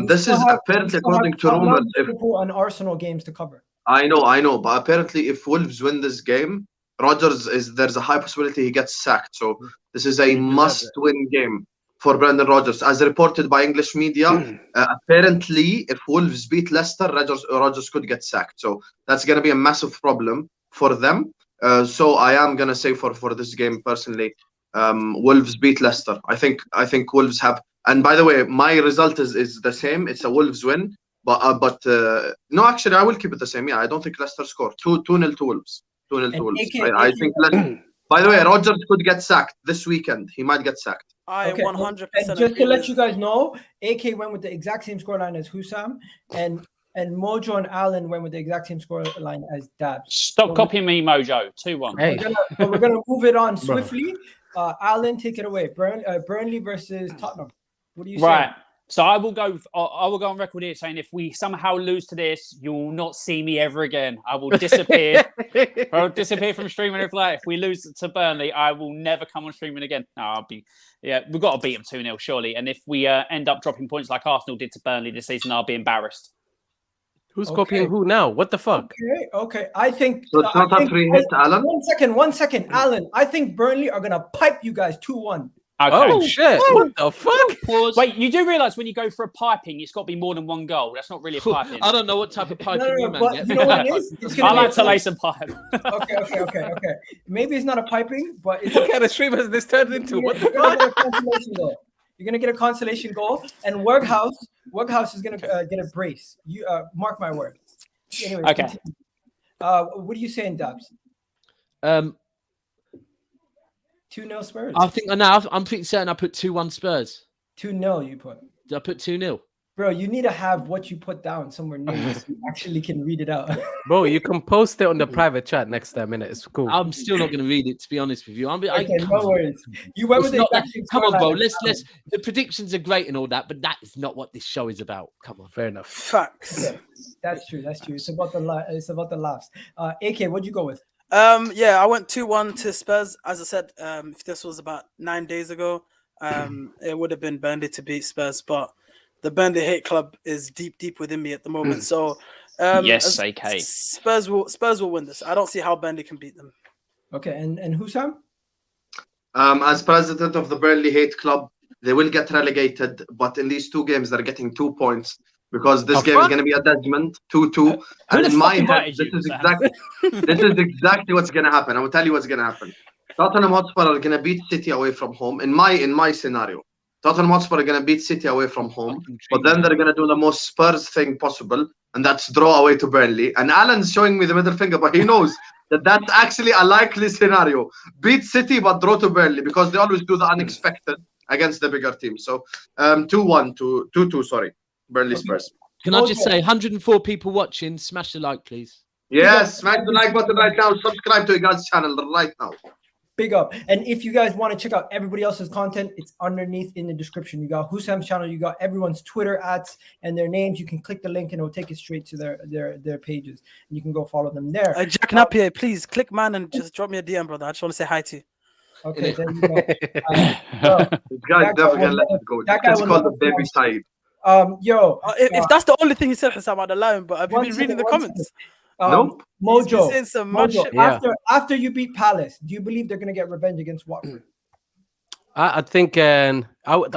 this is apparently according to rumors. Liverpool and Arsenal games to cover. I know, but apparently if Wolves win this game, there's a high possibility he gets sacked. So this is a must-win game for Brendan Rodgers. As reported by English media, apparently if Wolves beat Leicester, Rodgers could get sacked. So that's going to be a massive problem for them. So I am going to say for this game personally, Wolves beat Leicester. I think Wolves have. And by the way, my result is the same. It's a Wolves win. But no, actually, I will keep it the same. Yeah, I don't think Leicester score. 2-0 to Wolves. 2-0 to Wolves. I think Leicester. By the way, Rodgers could get sacked this weekend. He might get sacked. I 100%. And just to let you guys know, AK went with the exact same scoreline as Husam, and Mojo and Alan went with the exact same scoreline as Dabs. Stop copying me, Mojo. 2-1. Hey. We're gonna move it on swiftly. Alan, take it away. Burnley versus Tottenham. What do you say? Right. So I will go on record here saying if we somehow lose to this, you will not see me ever again. I will disappear. I'll disappear from streaming every night. If we lose to Burnley, I will never come on streaming again. No, we've got to beat them 2-0 surely. And if we end up dropping points like Arsenal did to Burnley this season, I'll be embarrassed. Who's copying who now? What the fuck? Okay. I think. So it's not a free hit, Alan? 1 second, Alan. I think Burnley are gonna pipe you guys 2-1. Okay. Oh shit! What the fuck? Pause. Wait, you do realise when you go for a piping, it's got to be more than one goal. That's not really a piping. I don't know what type of piping you man but get. you know what it is? I like to lay some pipe. Okay. Maybe it's not a piping, but it's What kind of stream has this turned into? What the fuck? You're gonna get a consolation goal, and Workhouse is gonna get a brace. You mark my word. Anyway, Okay. continue. What are you saying, Dubs? 2-0 Spurs. I think now I'm pretty certain I put 2-1 Spurs. 2-0 you put. Did I put 2-0? Bro, you need to have what you put down somewhere near you so you actually can read it out. Bro, you can post it on the private chat next time, innit? It's cool. I'm still not going to read it, to be honest with you. Okay, no worries. You went with the exact same come on, bro. scoreline. Let's. The predictions are great and all that, but that is not what this show is about. Come on, Fair enough. Facts. Okay, that's true. It's about the laughs. AK, what'd you go with? Yeah, I went 2-1 to Spurs. As I said, if this was about 9 days ago, it would have been Burnley to beat Spurs, but the Burnley hate club is deep within me at the moment. So Yes, AK. Spurs will win this. I don't see how Burnley can beat them. Okay, and Hussam? As president of the Burnley Hate Club, they will get relegated, but in these 2 games, they're getting 2 points because this game is going to be a Desmond 2-2. And in my head, this is exactly what's going to happen. I will tell you what's going to happen. Tottenham Hotspur are going to beat City away from home. In my scenario, Tottenham Hotspur are going to beat City away from home, but then they're going to do the most Spurs thing possible, and that's draw away to Burnley. And Alan's showing me the middle finger, but he knows that that's actually a likely scenario. Beat City, but draw to Burnley, because they always do the unexpected against the bigger team. So 2-1 to 2-2, sorry. Burnley Spurs. Can I just say, 104 people watching, smash the like, please. Yes, smash the like button right now. Subscribe to Igad's channel right now. Big up. And if you guys want to check out everybody else's content, it's underneath in the description. You got Hussam's channel, you got everyone's Twitter @ and their names. You can click the link and it'll take you straight to their pages. And you can go follow them there. Jack Napier, please click man and just drop me a DM, brother. I just want to say hi to you. Okay, there you go. This guy's definitely gonna let it go. It's called the baby side. If that's the only thing he said, Hussam, I'd allow him. But have you been reading the comments? Nope. Mojo, saying some mad shit. After you beat Palace, do you believe they're going to get revenge against Watford? I think I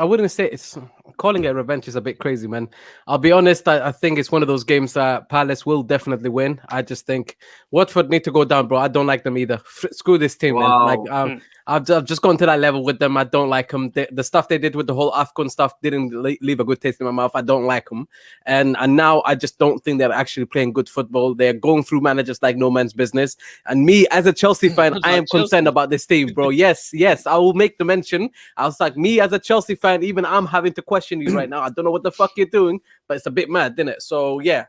wouldn't say it's calling it revenge is a bit crazy, man. I'll be honest. I think it's one of those games that Palace will definitely win. I just think Watford need to go down, bro. I don't like them either. Screw this team, man. Like I've just gone to that level with them. I don't like them. The stuff they did with the whole AFCON stuff didn't leave a good taste in my mouth. I don't like them. And now I just don't think they're actually playing good football. They're going through managers like no man's business. And me, as a Chelsea fan, I am concerned about this team, bro. Yes, I will make the mention. I was like, me as a Chelsea fan, even I'm having to question you right now. I don't know what the fuck you're doing, but it's a bit mad, isn't it? So, yeah,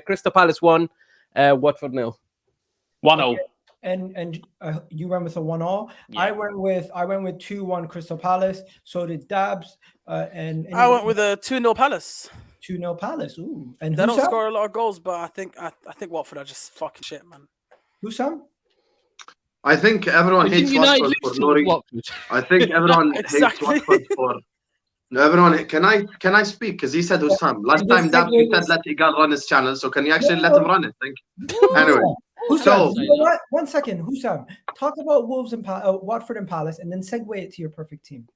Crystal Palace 1, Watford 0. 1-0. And you went with a 1-1. Yeah. I went with 2-1 Crystal Palace. So did Dabs. And I went with a 2-0 Palace. 2-0 Palace. Ooh. And they don't score a lot of goals, but I think Watford are just fucking shit, man. Hussam? I think everyone hates Watford for no reason. I think everyone hates Watford for. No, everyone, can I speak? Because he said Hussam. Last time Dabs, you said let Igad run his channel, so can you actually let him run it? Thank you. Anyway. Hussam, you know what? 1 second, Hussam. Talk about Wolves and Watford and Palace, and then segue it to your perfect team.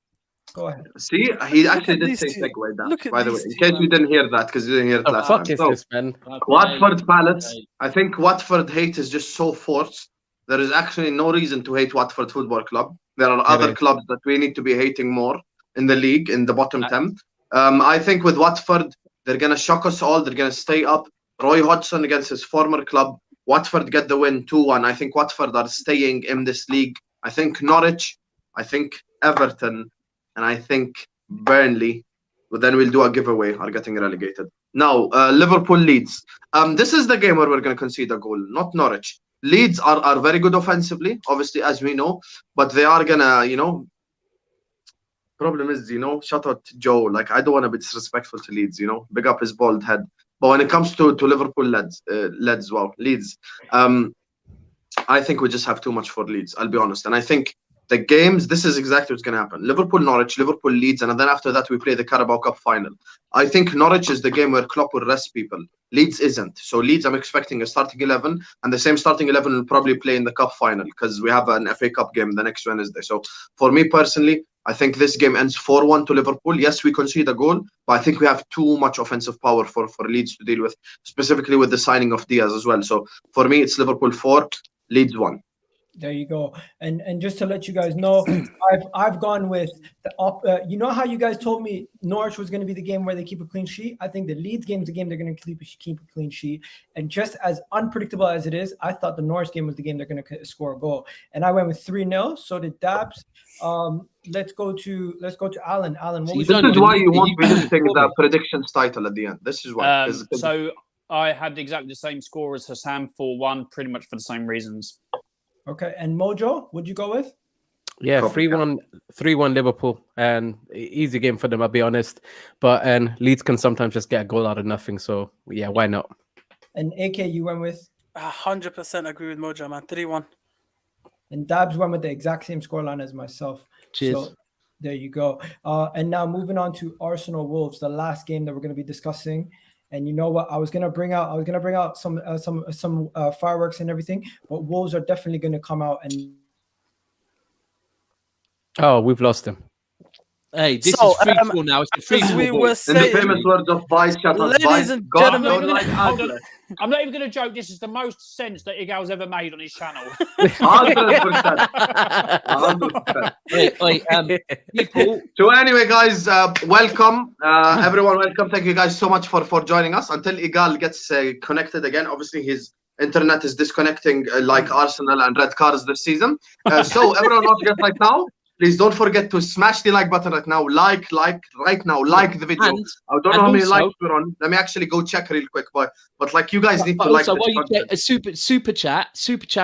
Go ahead. See, he actually did say segue that, by the way, in case you didn't hear that, because you didn't hear it last time. So, this, man? Watford Palace. I think Watford hate is just so forced. There is actually no reason to hate Watford Football Club. There are other clubs that we need to be hating more in the league, in the bottom 10. I think with Watford, they're going to shock us all. They're going to stay up. Roy Hodgson against his former club. Watford get the win 2-1. I think Watford are staying in this league. I think Norwich, I think Everton, and I think Burnley, but then we'll do a giveaway, are getting relegated. Now, Liverpool Leeds. This is the game where we're going to concede a goal, not Norwich. Leeds are very good offensively, obviously, as we know, but they are going to, problem is, shout out to Joe. Like, I don't want to be disrespectful to Leeds, big up his bald head. But when it comes to Liverpool Leeds, I think we just have too much for Leeds, I'll be honest. And I think the games, this is exactly what's going to happen. Liverpool, Norwich, Liverpool, Leeds, and then after that, we play the Carabao Cup final. I think Norwich is the game where Klopp will rest people. Leeds isn't. So Leeds, I'm expecting a starting 11, and the same starting 11 will probably play in the Cup final because we have an FA Cup game the next Wednesday. So for me personally, I think this game ends 4-1 to Liverpool. Yes, we concede a goal, but I think we have too much offensive power for Leeds to deal with, specifically with the signing of Diaz as well. So for me, it's Liverpool 4, Leeds 1. There you go. And just to let you guys know, I've gone with the you know how you guys told me Norwich was going to be the game where they keep a clean sheet? I think the Leeds game is the game they're going to keep a clean sheet. And just as unpredictable as it is, I thought the Norwich game was the game they're going to score a goal. And I went with 3-0. So did Dabs. Let's go to Alan. Alan, what was this is why you won't be listing the predictions title at the end. This is why. So I had exactly the same score as Hassan, 4-1, pretty much for the same reasons. Okay, and Mojo, what'd you go with? Yeah, 3-1 Liverpool, and easy game for them, I'll be honest. But Leeds can sometimes just get a goal out of nothing, so yeah, why not? And AK, you went with? 100% agree with Mojo, man. 3-1. And Dabs went with the exact same scoreline as myself. Cheers. So there you go. And now moving on to Arsenal Wolves, the last game that we're going to be discussing. And you know what? I was gonna bring out some fireworks and everything, but Wolves are definitely gonna come out and. Oh, we've lost him. Hey, this is free fall now. It's a free fall. We were saying, in the famous words of Vice, ladies and gentlemen, I'm not even going to joke. This is the most sense that Igal's ever made on his channel. 100%. People. So anyway, guys, welcome. Everyone, welcome. Thank you guys so much for joining us. Until Igal gets connected again, obviously his internet is disconnecting like Arsenal and red cards this season. So everyone watching us right now, please don't forget to smash the like button right now. Like right now. Like the video. I don't know how many likes we're on. Let me actually go check real quick. But like you guys need to like. So while you get a super chat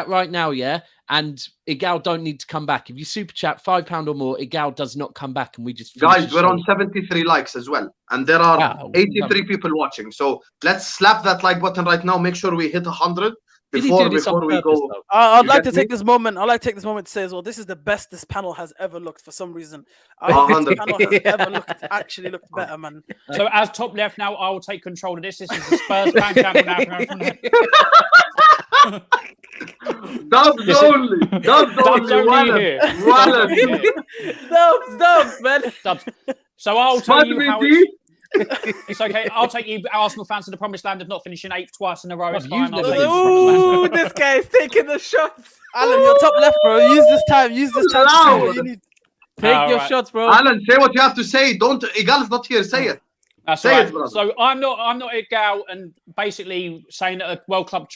right now, yeah. And Igal don't need to come back. If you super chat £5 or more, Igal does not come back, and we just guys. We're on 73 likes as well, and there are 83 people watching. So let's slap that like button right now. Make sure we hit 100. Before we go, I'd like to take this moment to say as well, this is the best this panel has ever looked for some reason. I think this panel has ever actually looked better, man. So as top left now, I will take control of this. This is the Spurs fan channel now. Dubs only here. Dubs, man. Dubs. So I'll tell you how it's okay. I'll take you Arsenal fans to the promised land of not finishing 8th twice in a row. It's fine. Ooh, this guy is taking the shots. Alan, you're top left, bro. Use this time. Take your shots, bro. Alan, say what you have to say. Don't. Igal's not here. Say it. That's right. So I'm not Igal, and basically saying that a World Club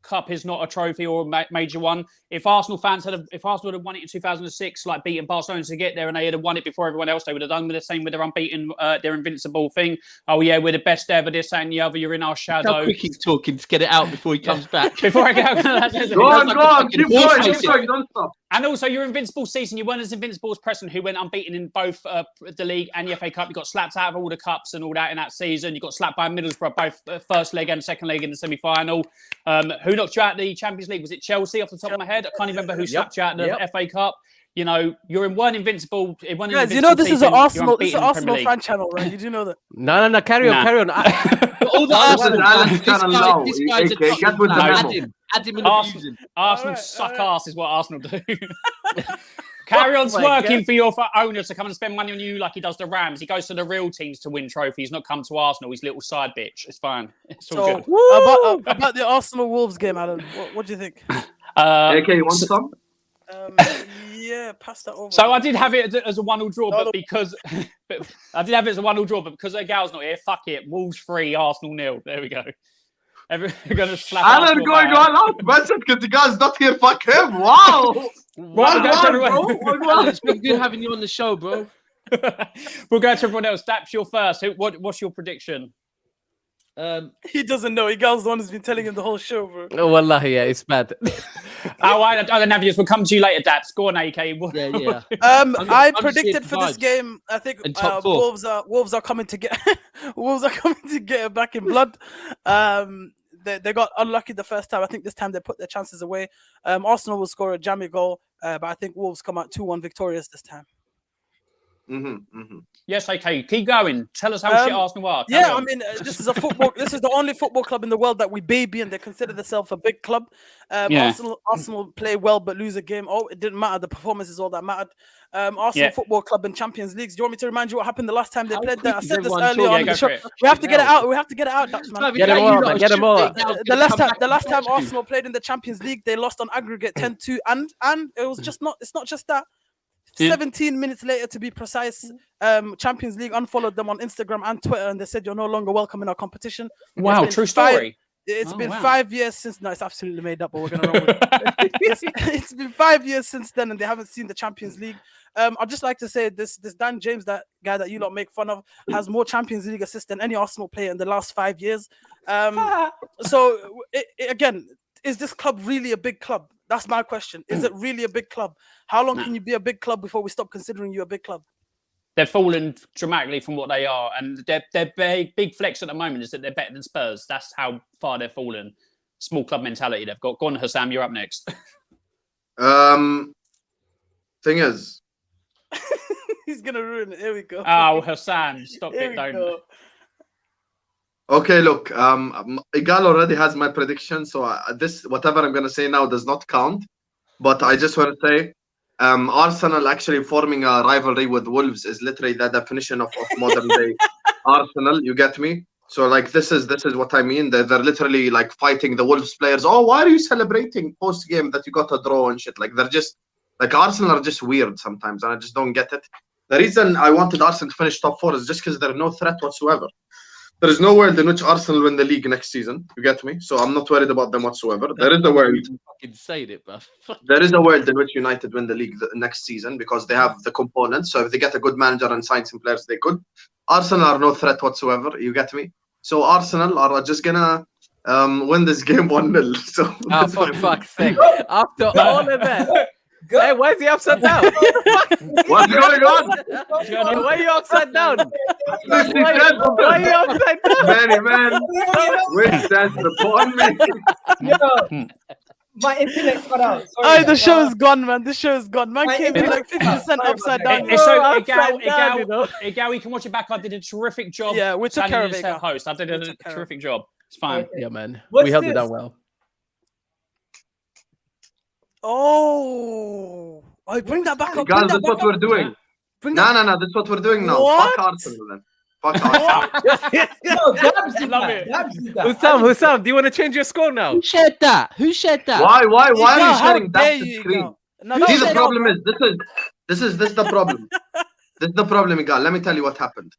Cup is not a trophy or a major one. If Arsenal had won it in 2006, like beating Barcelona to get there, and they had won it before everyone else, they would have done the same with their unbeaten, their invincible thing. Oh yeah, we're the best ever. This and the other. You're in our shadow. How quick he's talking to get it out before he comes back. Before I get out. Go on. Keep going. Don't stop. And also, your invincible season, you weren't as invincible as Preston, who went unbeaten in both the league and the FA Cup. You got slapped out of all the cups and all that in that season. You got slapped by Middlesbrough, both first leg and second leg in the semi-final. Who knocked you out of the Champions League? Was it Chelsea off the top of my head? I can't even remember who slapped you out of the FA Cup. You know, you're in one invincible. Guys, you know this is an Arsenal fan channel, right? You do know that. No. Carry on. All the Arsenal. This guy's a get with the add him in the Arsenal suck ass is what Arsenal do. Carry on working for your owner to come and spend money on you like he does the Rams. He goes to the real teams to win trophies, not come to Arsenal. He's a little side bitch. It's fine. It's all good. About the Arsenal Wolves game, Alan, what do you think? AK, you want some? Yeah, pass that over. So I did have it as a 1-1 draw, but because Gal's not here, fuck it. Wolves 3, Arsenal 0. There we go. We're gonna slap Alan going all out. Mentioned because the guy's not here. Fuck him. Wow. It's been good having you on the show, bro. We'll go to everyone else. Daps, you're first. What's your prediction? He doesn't know. Igal's the one who's been telling him the whole show, bro. Oh, wallahi, yeah, it's bad. I don't have you. We'll come to you later, Daps. Go on, AK. Yeah. I predicted for this game. I think Wolves are coming to get it back in blood. They got unlucky the first time. I think this time they put their chances away. Arsenal will score a jammy goal, but I think Wolves come out 2-1 victorious this time. Yes, okay. Keep going. Tell us how shit Arsenal are. Yeah, I mean, this is a football. This is the only football club in the world that we baby, and they consider themselves a big club. Arsenal play well but lose a game. Oh, it didn't matter. The performance is all that mattered. Arsenal Football Club in Champions League. Do you want me to remind you what happened the last time they played there? I said this earlier on the show. We have to get it out. We have to get it out. Man. Get them all. Get them all. The last time Arsenal played in the Champions League, they lost on aggregate 10-2, and it was just not. It's not just that. 17 minutes later, to be precise, Champions League unfollowed them on Instagram and Twitter, and they said you're no longer welcome in our competition. Wow, true story. It's been 5 years since. No, it's absolutely made up, but we're gonna run with it. It's been 5 years since then, and they haven't seen the Champions League. I'd just like to say this Dan James, that guy that you lot make fun of, has more Champions League assists than any Arsenal player in the last 5 years. So again, is this club really a big club? That's my question. Is it really a big club? How long can you be a big club before we stop considering you a big club? They've fallen dramatically from what they are, and their big flex at the moment is that they're better than Spurs. That's how far they've fallen. Small club mentality they've got. Go on, Hassam, you're up next. Thing is, he's gonna ruin it. Here we go. Oh, Hassam, stop it! Don't. Okay, look, Igal already has my prediction, so this whatever I'm gonna say now does not count. But I just want to say, Arsenal actually forming a rivalry with Wolves is literally the definition of modern day Arsenal. You get me? So like this is what I mean. They're literally like fighting the Wolves players. Oh, why are you celebrating post game that you got a draw and shit? Like they're just like Arsenal are just weird sometimes, and I just don't get it. The reason I wanted Arsenal to finish top 4 is just because they're no threat whatsoever. There is no world in which Arsenal win the league next season. You get me? So I'm not worried about them whatsoever. There is a world. Fucking say it, bruv. There is a world in which United win the league next season because they have the components. So if they get a good manager and sign some players, they could. Arsenal are no threat whatsoever. You get me? So Arsenal are just gonna win this game 1-0. So for fuck's sake! After all of that. Hey, why is he upside down? What's going on? Why are you upside down? Why are you upside down? Man, which stands upon me? My internet cut out. Sorry, the show is gone, man. The show is gone. Man came in like 50% upside down. So, Igal, we can watch it back. I did a terrific job. Yeah, we took care of it. Host. I did a terrific job. It's fine. Okay. Yeah, man. We held it down well. Oh, bring that back up. Guys, that's what we're doing. No, that's what we're doing now. What? Fuck Arsenal, then. Fuck Arsenal. No, Dabs did that. Hussam, do you want to change your score now? Who shared that? Why are you sharing that screen? No, see, the problem is this is the problem. This is the problem, Igal. Let me tell you what happened.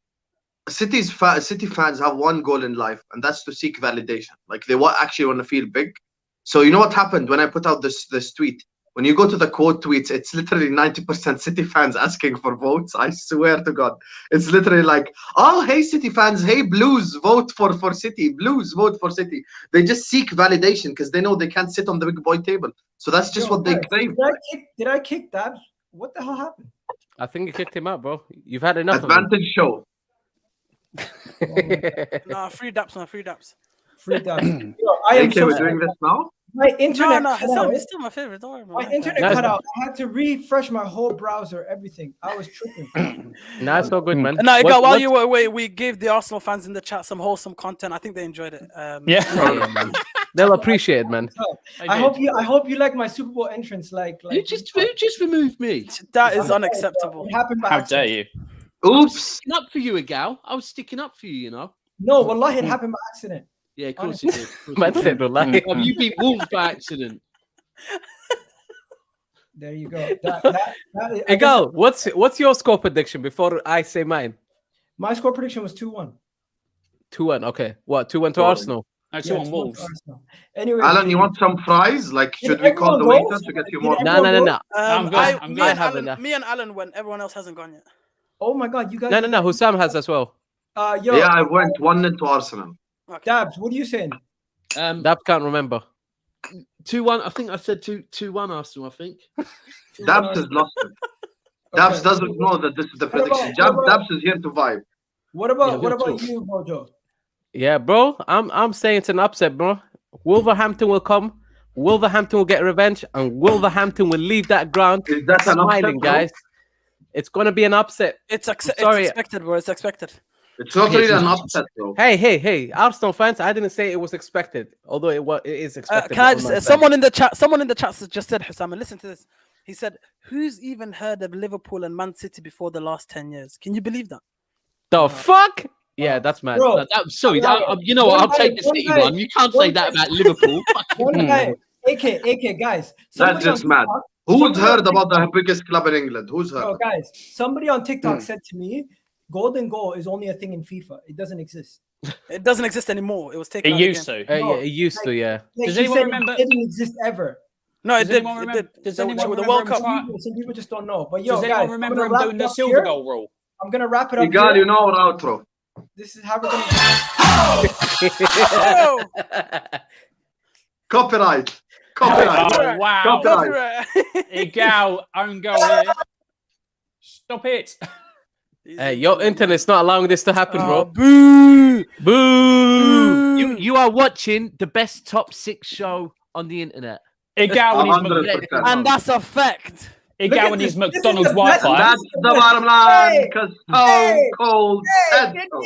City fans have one goal in life, and that's to seek validation. Like they actually want to feel big. So you know what happened when I put out this tweet? When you go to the quote tweets, it's literally 90% City fans asking for votes. I swear to God. It's literally like, oh, hey, City fans. Hey, Blues, vote for City. Blues, vote for City. They just seek validation because they know they can't sit on the big boy table. So that's just what they crave. Did I kick Dabs? What the hell happened? I think you kicked him out, bro. You've had enough Advantage show. Nah, free daps. Free Dabs. We're doing this now? My internet it's still my favorite. Don't worry about my internet cut out. I had to refresh my whole browser, everything. I was tripping. Nah, it's all good, man. No, while you were away, we gave the Arsenal fans in the chat some wholesome content. I think they enjoyed it. They'll appreciate it, man. I hope you like my Super Bowl entrance. Like who just removed me? That is unacceptable. It happened by How accident. dare you? Oops. Sticking up for you, Igal. I was sticking up for you, you know. No, wallahi, it happened by accident. Yeah, of course it did. Man said, You beat Wolves by accident. There you go. Igal, what's your score prediction before I say mine? My score prediction was 2-1. 2-1. Okay. What? 2-1 to Arsenal. No, 2-1 Wolves. Anyway, Alan, you want some fries? Like, should we call the waiter to get you more? No. Me and Alan went. Everyone else hasn't gone yet. Oh my God, you guys. No. Hussam has as well. Yeah, I went 1-0 to Arsenal. Okay. Dabs, what are you saying? Dab can't remember. 2-1. I think I said 2-1 Arsenal. I think. Dabs has lost it. Dabs doesn't know that this is the prediction. Dabs is here to vibe. What about you, Mojo? Yeah, bro. I'm saying it's an upset, bro. Wolverhampton will come. Wolverhampton will get revenge, and Wolverhampton will leave that ground Is that an smiling, upset, guys. It's gonna be an upset. It's expected, bro. It's expected. It's not really an upset, though. Hey, Arsenal fans, I didn't say it was expected, although it is expected. Can I just, someone in the chat just said, Hussam, and listen to this. He said, "Who's even heard of Liverpool and Man City before the last 10 years? Can you believe that?" The fuck? Yeah, that's mad. Bro, you know what? I'll take the City one. You can't say that about Liverpool. One guy, AK, guys. That's just mad. Who's heard about the biggest club in England? Who's heard? Oh, guys, somebody on TikTok said to me, golden goal is only a thing in FIFA. It doesn't exist. It doesn't exist anymore. It was taken. It used to. Yeah, it used to. Yeah. Does anyone remember? It didn't exist ever. No, it did. Does anyone The remember World Cup? Some people just don't know. But yo, Does anyone guys, remember him doing the silver goal rule? I'm gonna wrap it up. Igal, you know our outro. This is how we're gonna. Oh! Copyright. Oh, wow. Copyright. Igal, own goal here. Stop it. Hey, your internet's not allowing this to happen, bro. Boo! Boo! You are watching the best top 6 show on the internet. Igal and his 100%. And that's a fact. Igal and his McDonald's Wi-Fi. That's the bottom line, because Stone Cold said so.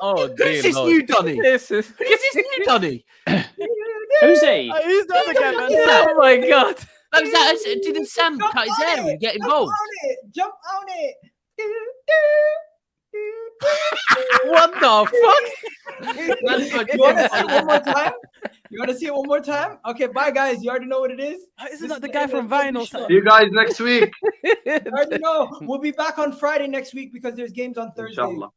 Oh, Who's dear this Lord. new Donny? This is. Who's this new Donny? Who's he? Who's the other guy, man? Oh my God! Didn't Sam cut his hair and get involved? Jump on it. What the fuck? You want to see it one more time? You want to see it one more time? Okay, bye guys. You already know what it is. Isn't that the guy from Vine or See something? you guys next week. You already know. We'll be back on Friday next week because there's games on Thursday. Inshallah.